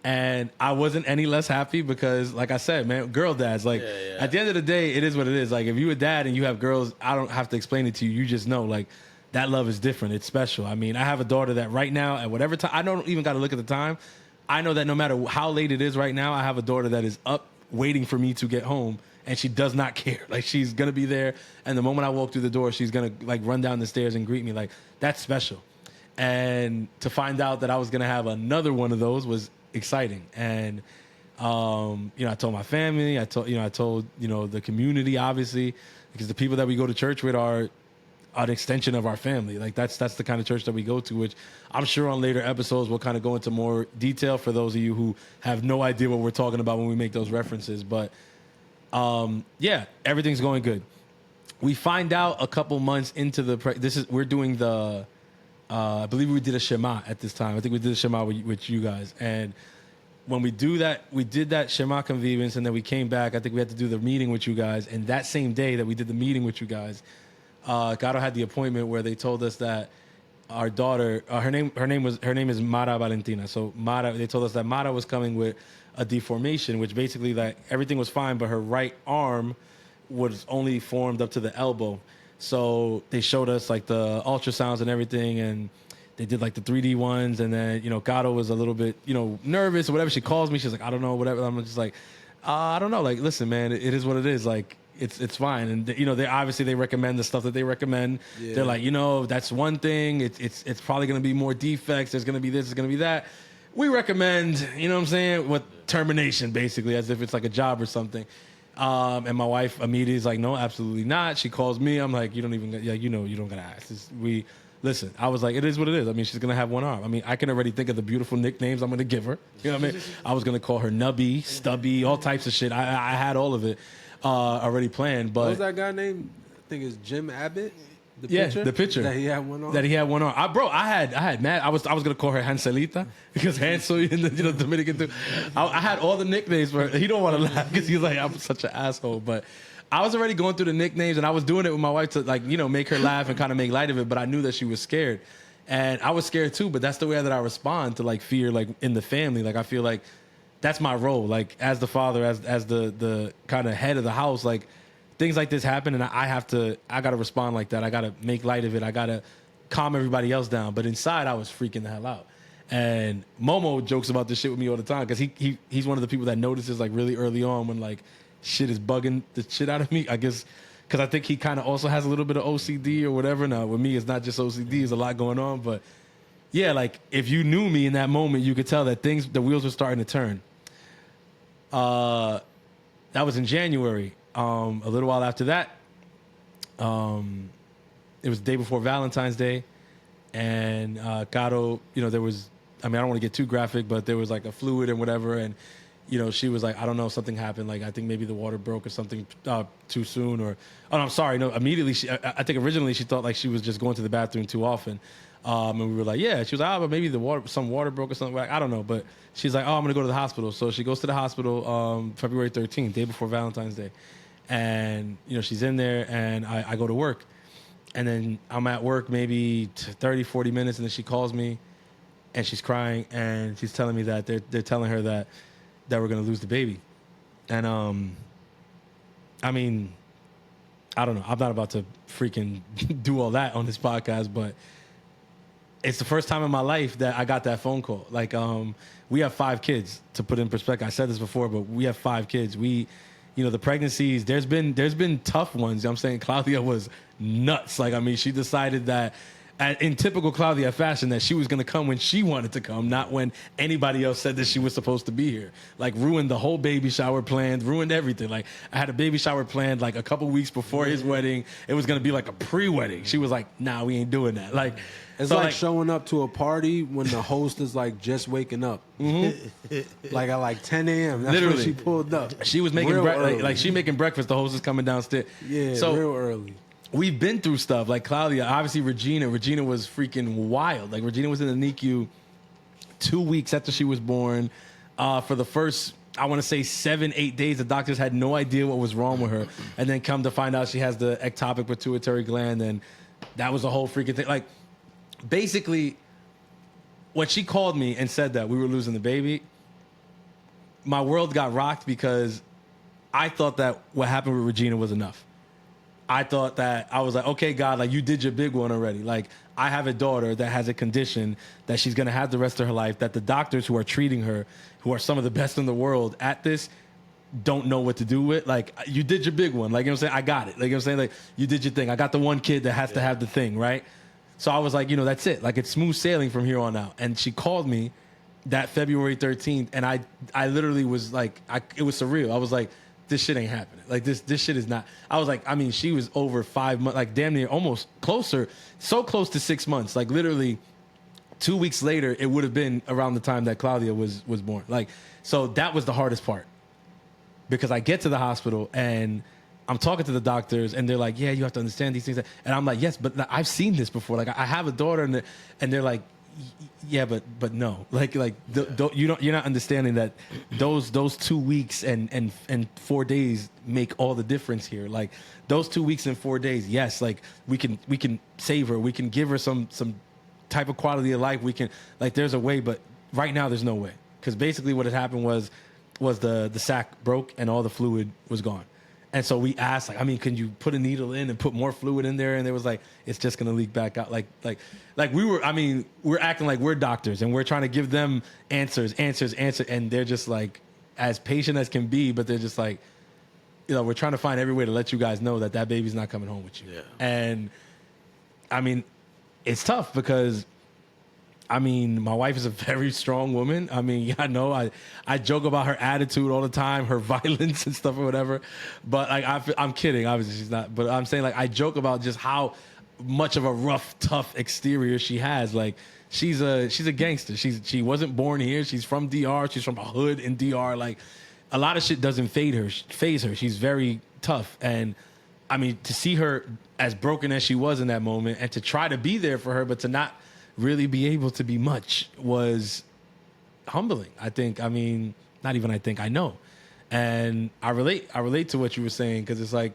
And I wasn't any less happy because, like I said, man, girl dads. Like, at the end of the day, it is what it is. Like, if you're a dad and you have girls, I don't have to explain it to you. You just know, like, that love is different. It's special. I have a daughter that right now, at whatever time, I don't even got to look at the time. I know that no matter how late it is right now, I have a daughter that is up waiting for me to get home, and she does not care. Like, she's going to be there, and the moment I walk through the door, she's going to, like, run down the stairs and greet me. Like, that's special. And to find out that I was going to have another one of those was exciting. And I told my family, I told the community, obviously, because the people that we go to church with are an extension of our family. Like that's the kind of church that we go to, which I'm sure on later episodes we'll kind of go into more detail for those of you who have no idea what we're talking about when we make those references. But yeah, everything's going good. We find out a couple months into we're doing the I believe we did a Shema at this time. I think we did a Shema with you guys. And when we do that, we did that Shema convivence, and then we came back. I think we had to do the meeting with you guys. And that same day that we did the meeting with you guys, Gato had the appointment where they told us that our daughter, her name is Mara Valentina. So they told us that Mara was coming with a deformation, which basically that everything was fine, but her right arm was only formed up to the elbow. So they showed us like the ultrasounds and everything, and they did like the 3D ones. And then, Gato was a little bit, nervous or whatever. She calls me. She's like, I don't know, whatever. I'm just like, I don't know. Like, listen, man, it is what it is. Like, it's fine. And, they obviously they recommend the stuff that they recommend. Yeah. They're like, that's one thing. It's probably going to be more defects. There's going to be this, there's going to be that. We recommend, what termination, basically, as if it's like a job or something. And my wife immediately is like, no, absolutely not. She calls me. I'm like, you don't gotta ask. Listen, I was like, it is what it is. I mean, she's gonna have one arm. I mean, I can already think of the beautiful nicknames I'm gonna give her. You know what I mean? I was gonna call her Nubby, Stubby, all types of shit. I had all of it already planned. But what was that guy named? I think it's Jim Abbott. The picture that he had one arm. I had mad. I was gonna call her Hanselita because Hansel in the Dominican too. I had all the nicknames for her. He don't want to laugh because he's like, I'm such an asshole. But I was already going through the nicknames, and I was doing it with my wife to make her laugh and kind of make light of it. But I knew that she was scared, and I was scared too. But that's the way that I respond to fear, in the family. Like I feel like that's my role, as the father, as the kind of head of the house, things like this happen, and I got to respond like that. I got to make light of it. I got to calm everybody else down. But inside, I was freaking the hell out. And Momo jokes about this shit with me all the time because he's one of the people that notices really early on when shit is bugging the shit out of me. I guess because I think he kind of also has a little bit of OCD or whatever. Now with me, it's not just OCD. There's a lot going on. But yeah, if you knew me in that moment, you could tell that the wheels were starting to turn. That was in January. A little while after that, it was the day before Valentine's Day, and Gato, there was, I don't want to get too graphic, but there was a fluid and whatever, and she was like, I don't know, something happened, I think maybe the water broke or something too soon, or oh no, I'm sorry, no, immediately I think originally she thought she was just going to the bathroom too often. And we were like, yeah. She was like, but maybe some water broke or something. I don't know. But she's like, I'm going to go to the hospital. So she goes to the hospital February 13th, day before Valentine's Day. And, she's in there, and I go to work. And then I'm at work maybe 30, 40 minutes, and then she calls me, and she's crying, and she's telling me that they're telling her that we're going to lose the baby. And, I don't know. I'm not about to freaking do all that on this podcast, but it's the first time in my life that I got that phone call. We have 5 kids, to put in perspective. I said this before, but we have 5 kids. The pregnancies, there's been tough ones. I'm saying Claudia was nuts. She decided that, in typical Claudia fashion, that she was going to come when she wanted to come, not when anybody else said that she was supposed to be here. Ruined the whole baby shower planned, ruined everything. I had a baby shower planned a couple weeks before his wedding. It was going to be a pre-wedding. She was like, nah, we ain't doing that. It's showing up to a party when the host is just waking up. Mm-hmm. At 10 a.m. That's Literally. when she pulled up. She was making breakfast. She making breakfast. The host is coming downstairs. Yeah, so real early. We've been through stuff Claudia. Obviously, Regina was freaking wild. Regina was in the NICU 2 weeks after she was born. For the first, I want to say 7-8 days, the doctors had no idea what was wrong with her, and then come to find out she has the ectopic pituitary gland, and that was a whole freaking thing. Basically, when she called me and said that we were losing the baby, my world got rocked because I thought that what happened with Regina was enough. I thought that, I was like, okay, God, you did your big one already. I have a daughter that has a condition that she's going to have the rest of her life, that the doctors who are treating her, who are some of the best in the world at this, don't know what to do with. You did your big one. You know what I'm saying? I got it. You know what I'm saying? You did your thing. I got the one kid that has to have the thing, right? So I was like, that's it. It's smooth sailing from here on out. And she called me that February 13th, and I literally was it was surreal. I was like, this shit ain't happening. Like this shit is not. I was like, I mean, she was over 5 months, like damn near almost closer, so close to 6 months. Like literally 2 weeks later, it would have been around the time that Claudia was born. Like, so that was the hardest part. Because I get to the hospital and I'm talking to the doctors and they're like, yeah, you have to understand these things. And I'm like, yes, but I've seen this before. Like I have a daughter and they're like, yeah, but no, you're not understanding that those 2 weeks and 4 days make all the difference here. Like those 2 weeks and 4 days, yes, like we can save her, we can give her some type of quality of life. We can, like, there's a way, but right now there's no way, because basically what had happened was the sac broke and all the fluid was gone. And so we asked, like, I mean, can you put a needle in and put more fluid in there? And they was like, it's just gonna leak back out. Like we're acting like we're doctors and we're trying to give them answers, and they're just like as patient as can be, but they're just like, you know, we're trying to find every way to let you guys know that baby's not coming home with you. Yeah. And I mean, it's tough because, I mean, my wife is a very strong woman. I mean, yeah, I know I joke about her attitude all the time, her violence and stuff or whatever. But like, I'm kidding. Obviously, she's not. But I'm saying, like, I joke about just how much of a rough, tough exterior she has. Like, she's a gangster. She wasn't born here. She's from DR. She's from a hood in DR. Like, a lot of shit doesn't phase her. She's very tough. And I mean, to see her as broken as she was in that moment, and to try to be there for her, but to not really be able to be much, was humbling. I think, I mean, not even I think, I know. And I relate to what you were saying, because it's like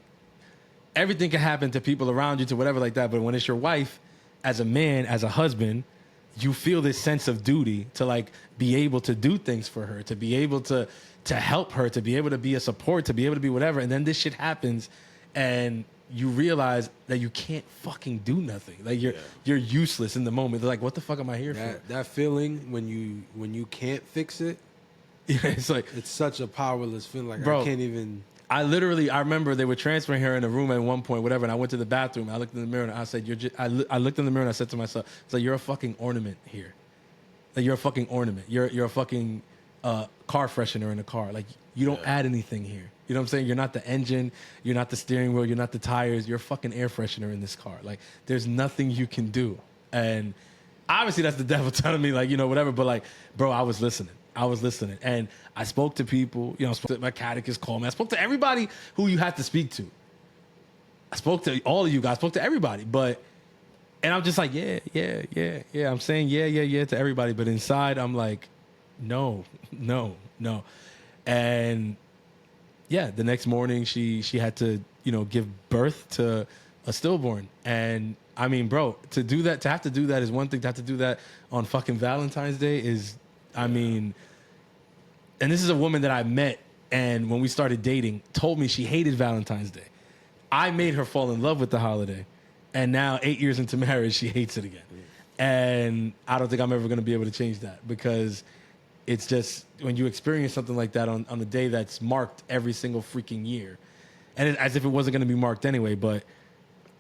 everything can happen to people around you, to whatever like that. But when it's your wife, as a man, as a husband, you feel this sense of duty to like be able to do things for her, to be able to help her, to be able to be a support, to be able to be whatever. And then this shit happens and you realize that you can't fucking do nothing. Like you're useless in the moment. They're like, what the fuck am I here for? That feeling when you can't fix it, Yeah, it's like, it's such a powerless feeling. Like, bro, I can't even. I remember they were transferring her in a room at one point, whatever, and I went to the bathroom. I looked in the mirror and I said, I looked in the mirror and I said to myself, it's like, you're a fucking ornament here. Like, you're a fucking ornament. You're a fucking car freshener in a car. Like, you don't add anything here. You know what I'm saying? You're not the engine. You're not the steering wheel. You're not the tires. You're a fucking air freshener in this car. Like, there's nothing you can do. And obviously that's the devil telling me, like, you know, whatever. But like, bro, I was listening. And I spoke to people, you know, my catechist called me. I spoke to everybody who you have to speak to. I spoke to all of you guys, spoke to everybody. And I'm just like, yeah. I'm saying yeah to everybody. But inside, I'm like, no. And yeah, the next morning she had to, you know, give birth to a stillborn. And I mean, bro, to have to do that is one thing. To have to do that on fucking Valentine's Day is, I mean, and this is a woman that I met, and when we started dating, told me she hated Valentine's Day. I made her fall in love with the holiday, and now 8 years into marriage, she hates it again. And I don't think I'm ever going to be able to change that, because it's just, when you experience something like that on a day that's marked every single freaking year, and as if it wasn't going to be marked anyway, but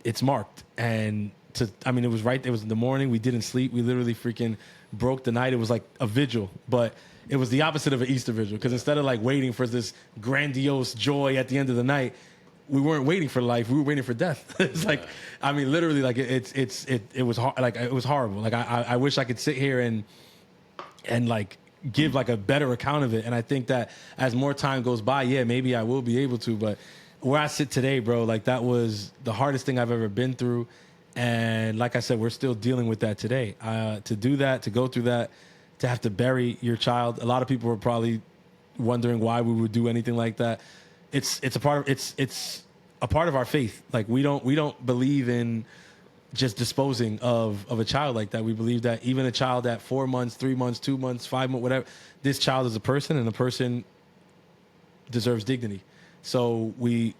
it's marked. And it was right. It was in the morning. We didn't sleep. We literally freaking broke the night. It was like a vigil, but it was the opposite of an Easter vigil, because instead of like waiting for this grandiose joy at the end of the night, we weren't waiting for life. We were waiting for death. It's like, I mean, literally, like it was like, it was horrible. Like I wish I could sit here and like give like a better account of it. And I think that as more time goes by, yeah, maybe I will be able to. But where I sit today, bro, like that was the hardest thing I've ever been through. And like I said, we're still dealing with that today. To do that, to go through that, to have to bury your child. A lot of people were probably wondering why we would do anything like that. It's a part of our faith. Like we don't believe in just disposing of a child like that. We believe that even a child at 4 months, 3 months, 2 months, 5 months, whatever, this child is a person, and a person deserves dignity. So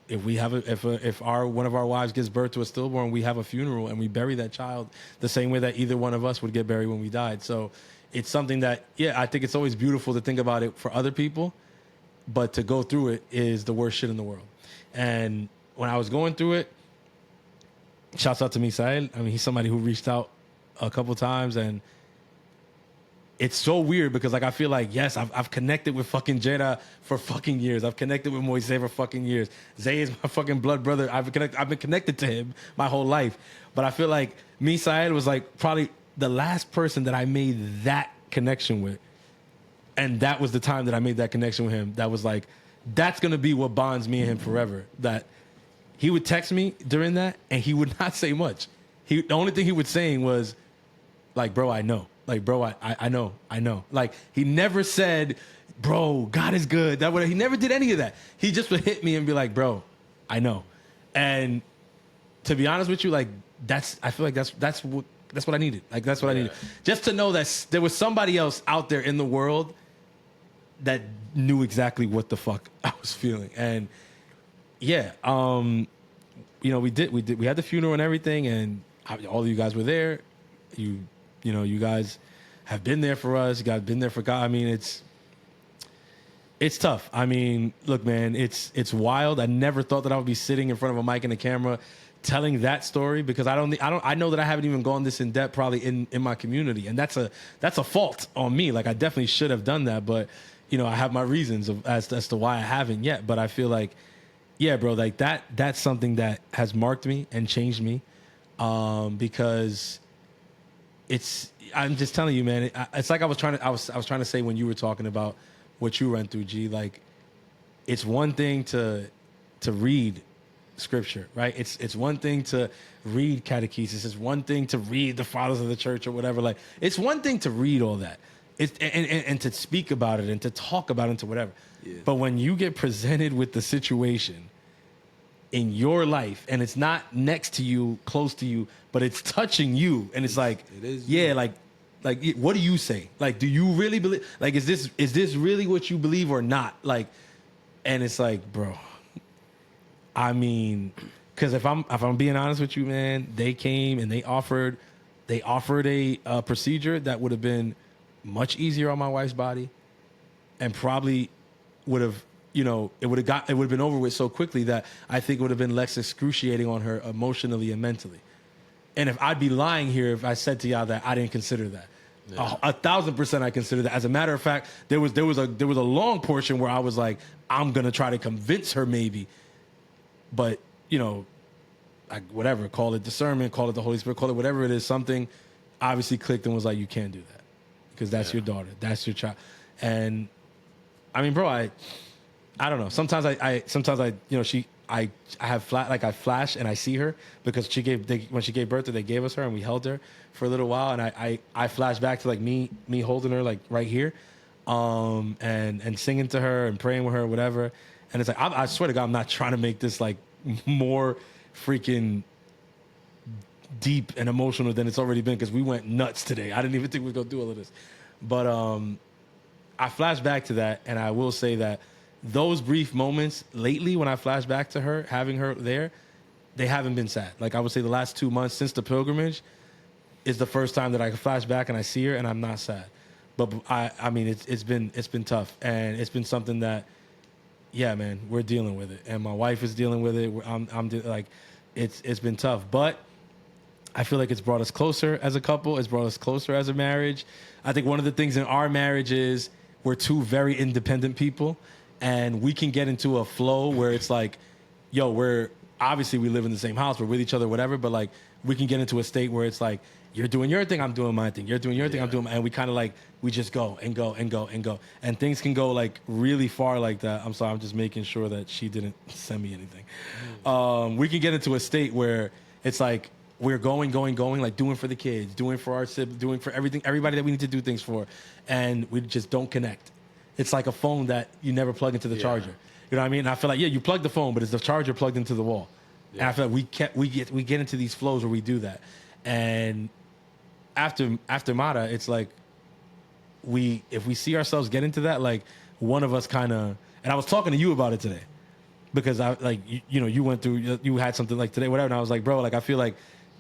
if one of our wives gives birth to a stillborn, we have a funeral and we bury that child the same way that either one of us would get buried when we died. So it's something that, yeah, I think it's always beautiful to think about it for other people, but to go through it is the worst shit in the world. And when I was going through it, shouts out to Misael. I mean, he's somebody who reached out a couple times, and it's so weird because like I feel like yes, I've connected with fucking Jada for fucking years. I've connected with Moise for fucking years. Zay is my fucking blood brother. I've been connected to him my whole life. But I feel like me, Syed, was like probably the last person that I made that connection with. And that was the time that I made that connection with him. That was like, that's gonna be what bonds me and him forever. That he would text me during that and he would not say much. The only thing he was saying was like, bro, I know. Like, bro, I know. Like, he never said, bro, God is good. He never did any of that. He just would hit me and be like, bro, I know. And to be honest with you, like, I feel like that's what I needed. Like, that's what I needed. Just to know that there was somebody else out there in the world that knew exactly what the fuck I was feeling. And yeah, you know, we had the funeral and everything, and all of you guys were there. You know, you guys have been there for us. You guys have been there for God. I mean, it's tough. I mean, look, man, it's wild. I never thought that I would be sitting in front of a mic and a camera telling that story because I know that I haven't even gone this in depth probably in my community, and that's a fault on me. Like, I definitely should have done that, but you know, I have my reasons as to why I haven't yet. But I feel like, yeah, bro, like that's something that has marked me and changed me, because I'm just telling you, man. It's like I was trying to say when you were talking about what you went through, G. Like, it's one thing to read scripture, right? It's one thing to read catechesis. It's one thing to read the fathers of the church or whatever. Like, it's one thing to read all that. And to speak about it and to talk about it and to whatever. Yeah. But when you get presented with the situation in your life and it's not next to you, close to you, but it's touching you, and it's like, yeah, like what do you say? Like, do you really believe? Like, is this really what you believe or not? Like, and it's like, bro, I mean, because if I'm being honest with you, man, they came and they offered a procedure that would have been much easier on my wife's body, and probably would have, you know, it would have been over with so quickly that I think it would have been less excruciating on her emotionally and mentally. And if I'd be lying here if I said to y'all that I didn't consider that. Yeah. 1,000% I consider that. As a matter of fact, there was a long portion where I was like, I'm gonna try to convince her maybe, but you know, whatever, call it discernment, call it the Holy Spirit, call it whatever it is, something obviously clicked and was like, you can't do that. Because that's your daughter, that's your child, and I mean, bro, I don't know. Sometimes I you know, I have I flash and I see her because when she gave birth, they gave us her and we held her for a little while, and I flash back to like me holding her like right here, and singing to her and praying with her, whatever, and it's like I swear to God, I'm not trying to make this like more freaking deep and emotional than it's already been, because we went nuts today. I didn't even think we were gonna do all of this, but I flash back to that, and I will say that those brief moments lately when I flash back to her, having her there, they haven't been sad. Like, I would say the last 2 months since the pilgrimage is the first time that I flash back and I see her and I'm not sad. But I mean, it's been tough, and it's been something that, yeah, man, we're dealing with it, and my wife is dealing with it. It's been tough, but I feel like it's brought us closer as a couple. It's brought us closer as a marriage. I think one of the things in our marriage is we're two very independent people, and we can get into a flow where it's like, yo, we live in the same house, we're with each other, whatever, but like we can get into a state where it's like, you're doing your thing, I'm doing my thing. You're doing your thing, I'm doing my, and we kind of like, we just go and go and go and go. And things can go like really far like that. I'm sorry, I'm just making sure that she didn't send me anything. We can get into a state where it's like, we're going, like doing for the kids, doing for our siblings, doing for everybody that we need to do things for. And we just don't connect. It's like a phone that you never plug into the charger. You know what I mean? And I feel like, yeah, you plug the phone, but it's the charger plugged into the wall. Yeah. And I feel like we get into these flows where we do that. And after Mata, it's like if we see ourselves get into that, like one of us kind of, and I was talking to you about it today, because I like, you know, you went through, you had something like today, whatever. And I was like, bro, like, I feel like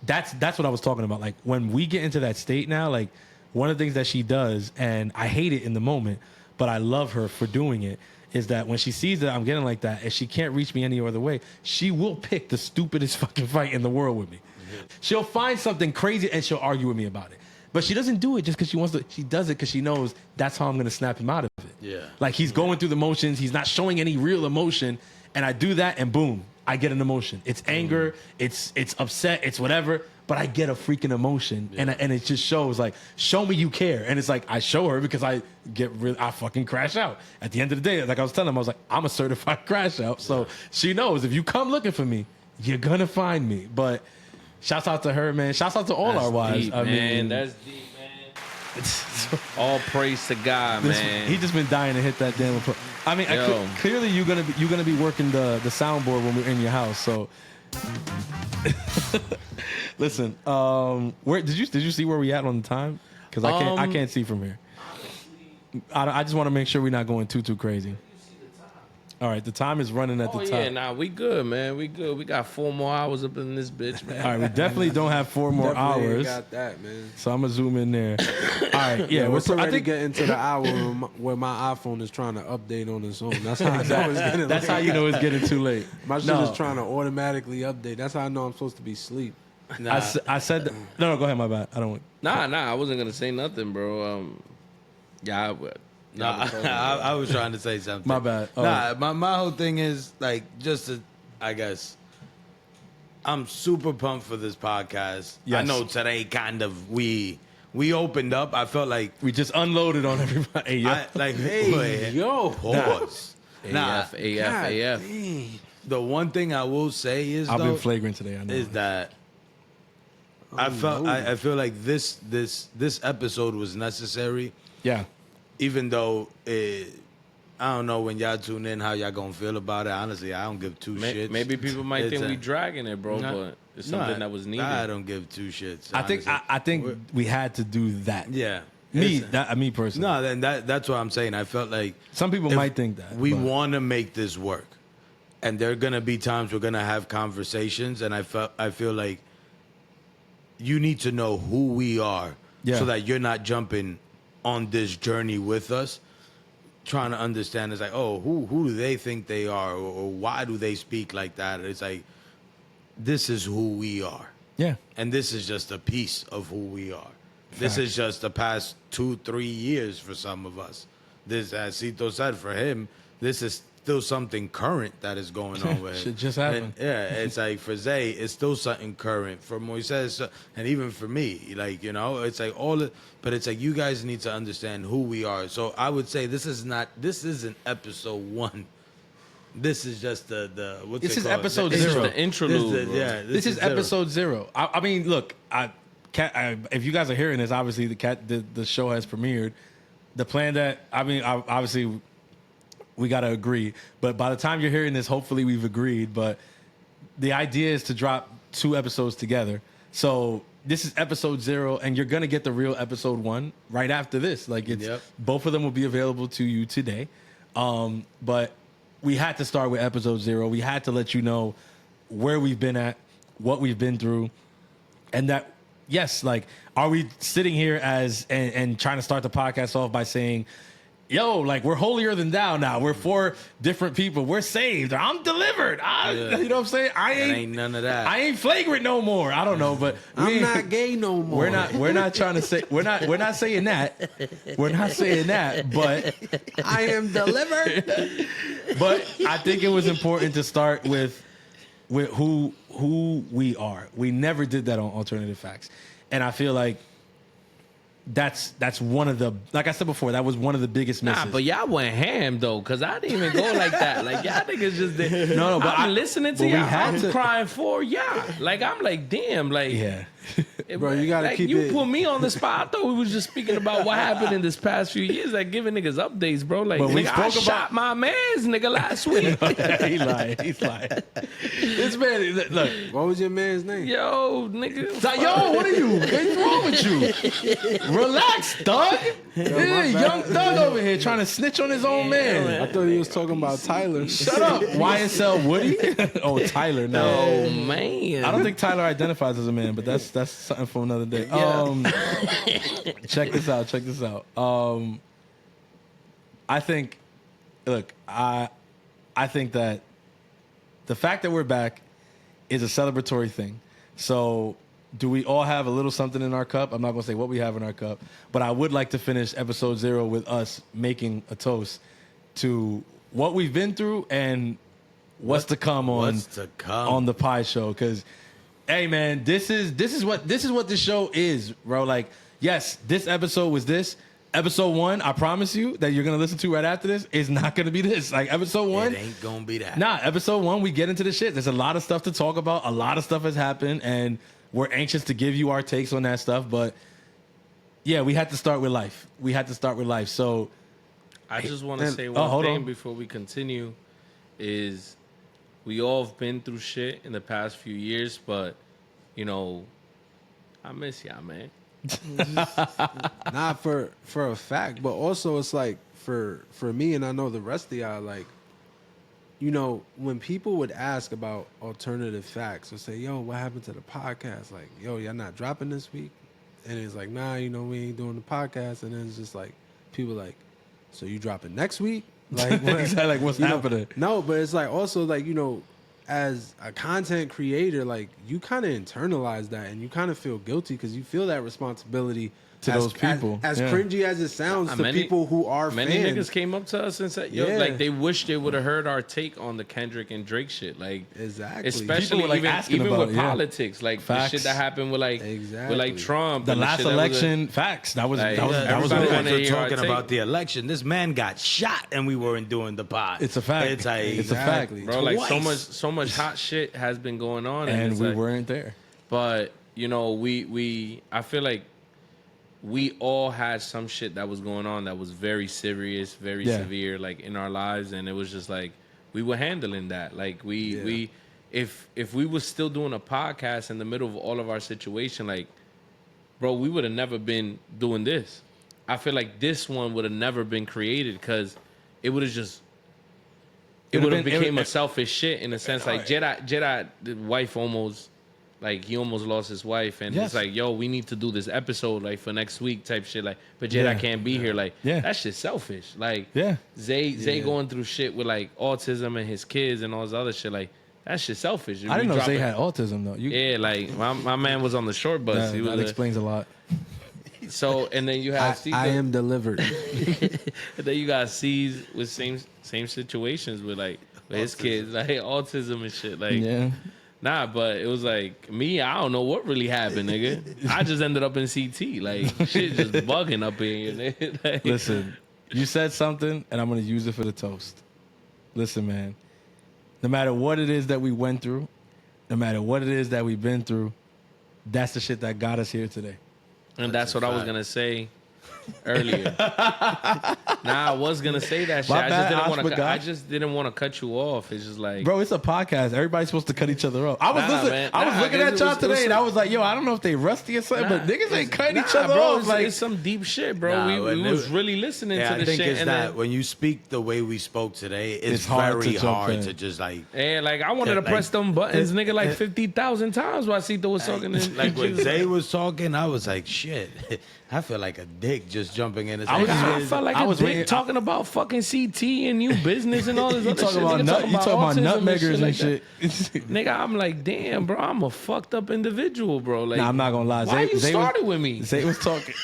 that's what I was talking about. Like, when we get into that state now, like one of the things that she does, and I hate it in the moment, but I love her for doing it, is that when she sees that I'm getting like that and she can't reach me any other way, she will pick the stupidest fucking fight in the world with me. Mm-hmm. She'll find something crazy and she'll argue with me about it. But she doesn't do it just because she wants to. She does it because she knows that's how I'm going to snap him out of it. Yeah. Like he's going through the motions. He's not showing any real emotion. And I do that and boom, I get an emotion. It's anger. It's upset. It's whatever. But I get a freaking emotion. And it just shows like, show me you care. And it's like, I show her because I fucking crash out. At the end of the day, like I was telling him, I was like, I'm a certified crash out. So she knows if you come looking for me, you're going to find me. But shouts out to her, man. Shouts out to all our wives. Deep, I man. mean, That's deep, man. All praise to God, man. he just been dying to hit that damn. I mean, clearly you're gonna be working the soundboard when we're in your house. So, listen, where did you see where we at on the time? Because I can't see from here. I just want to make sure we're not going too crazy. All right, the time is running at the top. Yeah, nah, we good, man. We good. We got 4 more hours up in this bitch, man. All right, we definitely don't have 4 more Definitely ain't hours. got that, man. So I'm gonna zoom in there. All right, yeah, We're I already think getting to the hour where my iPhone is trying to update on its own. That's how I know it's getting that's late. how you know it's getting too late. My shit No. is trying to automatically update. That's how I know I'm supposed to be asleep. Nah, I said that, no, go ahead. My bad. I don't want. Nah, I wasn't gonna say nothing, bro. Yeah, I was trying to say something. My bad. Oh. Nah, my whole thing is like just to, I guess, I'm super pumped for this podcast. Yes. I know today kind of we opened up. I felt like We just unloaded on everybody. Hey, yo. hey yo pause. AF. The one thing I will say is I've though, been flagrant today. I know. is that I feel like this episode was necessary. Yeah. Even though I don't know when y'all tune in how y'all gonna feel about it. Honestly, I don't give two shits. Maybe people might It's think we dragging it, bro, but it's something that was needed. I don't give two shits. I think honestly. I think we had to do that. Yeah. Me personally. No, then that's what I'm saying. I felt like Some people if might think that. we but- want to make this work, and there are gonna be times we're gonna have conversations, and I feel like you need to know who we are, Yeah. so that you're not jumping on this journey with us, trying to understand. It's like, oh, who do they think they are, or why do they speak like that? It's like, this is who we are. Yeah. And this is just a piece of who we are. This is just the past 2-3 years for some of us. This, as Cito said, for him, this is still something current that is going on with him. Shit just happened. And, yeah, it's like for Zay, it's still something current. For Moises, and even for me, like, you know, it's like but it's like you guys need to understand who we are. So I would say this isn't episode 1. This is just the what's This it is called? episode It's just zero. the interlude, This, bro. yeah, This is zero. episode 0. I mean, look, if you guys are hearing this, obviously the show has premiered. The plan that obviously we got to agree, but by the time you're hearing this, hopefully we've agreed. But the idea is to drop 2 episodes together. So this is episode 0, and you're gonna get the real episode 1 right after this. Like it's both of them will be available to you today. But we had to start with episode 0. We had to let you know where we've been at, what we've been through, and that, yes, like, are we sitting here and trying to start the podcast off by saying, yo, like, we're holier than thou now. We're 4 different people. We're saved. I'm delivered. You know what I'm saying? It ain't none of that. I ain't flagrant no more. I don't know, but I'm not gay no more. We're not trying to say we're not saying that. We're not saying that, but I am delivered. but I think it was important to start with who we are. We never did that on Alternative Facts. And I feel like that's one of the, like I said before, that was one of the biggest misses. Nah, but y'all went ham though, cause I didn't even go like that. Like y'all niggas just did. No, but I'm listening to but we y'all. had I'm to- crying for y'all. Like I'm like, damn, like Yeah. Bro, you gotta like, keep you it- put me on the spot. I thought we was just speaking about what happened in this past few years, like giving niggas updates, bro. Like But we nigga, I spoke shot my man's nigga last week. He's lying. He's lying. This man, look. What was your man's name? Yo, nigga. It's like, yo, what are you? What's wrong with you? Relax, Thug. Yeah, young Thug over here trying to snitch on his own man. I thought he was talking about Tyler. Shut up, YSL Woody. Oh, Tyler. No, Oh man. I don't think Tyler identifies as a man, but that's something for another day. Check this out. Check this out. I think, look, I think that the fact that we're back is a celebratory thing. So do we all have a little something in our cup? I'm not gonna say what we have in our cup, but I would like to finish episode 0 with us making a toast to what we've been through and what's to come on the Pie Show. Because, hey man, this is what this show is, bro. Like, yes, this episode was this. Episode 1, I promise you that you're gonna listen to right after this is not gonna be this. Like episode 1, it ain't gonna be that. Nah, episode 1, we get into the shit. There's a lot of stuff to talk about. A lot of stuff has happened, and we're anxious to give you our takes on that stuff. But yeah, we had to start with life. So I just want to say hold one thing on. before we continue is we all have been through shit in the past few years, but, you know, I miss y'all, man. Not for a fact, but also it's like for me, and I know the rest of y'all, like, you know, when people would ask about alternative facts or say, yo, what happened to the podcast? Like, yo, y'all not dropping this week? And it's like, nah, you know, we ain't doing the podcast. And then it's just like, people like, so you dropping next week? Like, what? Exactly, like, what's You know, happening? No, but it's like also like, you know, as a content creator, like you kind of internalize that and you kind of feel guilty because you feel that responsibility To those people, As yeah. cringy as it sounds to people who are many fans. niggas came up to us and said, yo, Yeah. like they wish they would have heard our take on the Kendrick and Drake shit. Like, Exactly. especially People were, like, even, asking even about with it, yeah. politics, like Facts. the shit that happened with like Exactly. Trump. The and last shit that was election, facts. That was Like, that was yeah, that was everybody it. wanna hear our talking take. about the election. This man got shot, and we weren't doing the pod. It's a fact. It's like It's a fact. Exactly. bro, like twice. so much hot shit has been going on, And it's we like- weren't there. But you know, I feel like we all had some shit that was going on that was very serious, very Yeah. severe, like in our lives, and it was just like we were handling that. Like if we was still doing a podcast in the middle of all of our situation, like, bro, we would have never been doing this. I feel like this one would have never been created because it would have just. It would have became a selfish shit in a sense. Like Jedi, the wife almost, like he almost lost his wife, and Yes. it's like, yo, we need to do this episode like for next week type shit. Like, but Jedi Yeah. can't be here. Like, Yeah. that shit's selfish. Like, Yeah. Zay going through shit with like autism and his kids and all this other shit. Like, that shit's selfish. I didn't know Zay Zay had autism though. Yeah, like my man was on the short bus. that, He was that explains a lot. so, and then you have I am delivered. and then you got C's with same situations with like with his kids, like autism and shit. Like, Yeah. nah, but it was like me. I don't know what really happened, nigga. I just ended up in CT. Like, shit just bugging up in here. Nigga. Like, Listen, you said something, and I'm gonna use it for the toast. Listen, man. No matter what it is that we went through, no matter what it is that we've been through, that's the shit that got us here today. and that's what I was gonna say earlier. I was gonna say that shit. My I bad, just didn't want to cut you off. It's just like, Bro, it's a podcast. Everybody's supposed to cut each other off. I was Nah, listening. man. I was Nah, looking it at was- y'all it was today, and I some- was like, yo, I don't know if they rusty or something, but niggas ain't cutting each other bro, off. it's, Like, it's some deep shit, bro. Nah, we when was it- really listening Yeah, to I the think shit, it's and that then, when you speak the way we spoke today, it's hard to very jump hard in. to just like. and like I wanted to Like, press them buttons, nigga, like 50,000 times while Cito was talking. Like when Zay was talking, I was like, shit. I feel like a dick just jumping in. It's I was like, just I felt like I a was dick waiting- talking about fucking CT and new business and all this you other talking shit. about Nigga you talking about autism nutmeggers and like shit. that. Nigga, I'm like, damn, bro, I'm a fucked up individual, bro. Like, Nah, I'm not gonna lie. Why Zay, you Zay started was, with me? Zay was talking.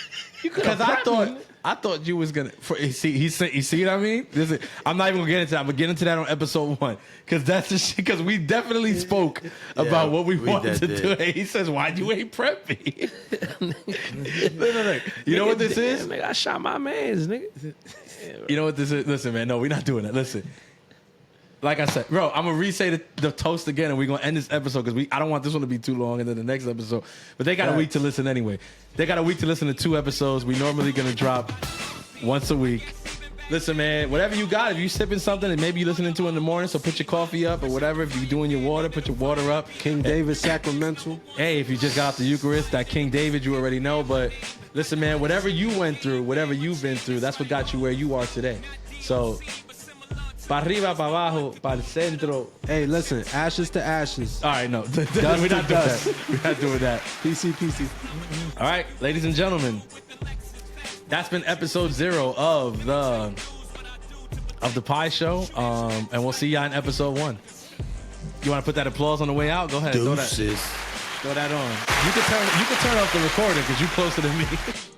You could have Because I thought you was gonna. You see what I mean? I'm not even gonna get into that. I'm gonna get into that on episode 1 because that's the shit. Because we definitely spoke about what we wanted to did. do. And he says, "Why you ain't prep me?" Look. You know what this is? Nigga, I shot my man's, nigga. You know what this is? Listen, man. No, we're not doing that. Listen. Like I said, bro, I'm gonna re-say the toast again, and we're gonna end this episode because I don't want this one to be too long, and then the next episode. But they got a week to listen anyway. They got a week to listen to 2 episodes. We normally gonna drop once a week. Listen, man, whatever you got, if you sipping something and maybe you listening to it in the morning, so put your coffee up or whatever. If you're doing your water, put your water up. King David Sacramental. Hey, if you just got off the Eucharist, that King David, you already know. But listen, man, whatever you went through, whatever you've been through, that's what got you where you are today. So, pa arriba, pa abajo, pa el centro. Hey, listen, ashes to ashes. All right, no, we're to not doing dust. that. We're not doing that. PC. All right, ladies and gentlemen, that's been episode 0 of the Pie Show, and we'll see y'all in episode 1. You want to put that applause on the way out? Go ahead. Throw that. Deuces. Throw that on. You can turn off the recording because you're closer than me.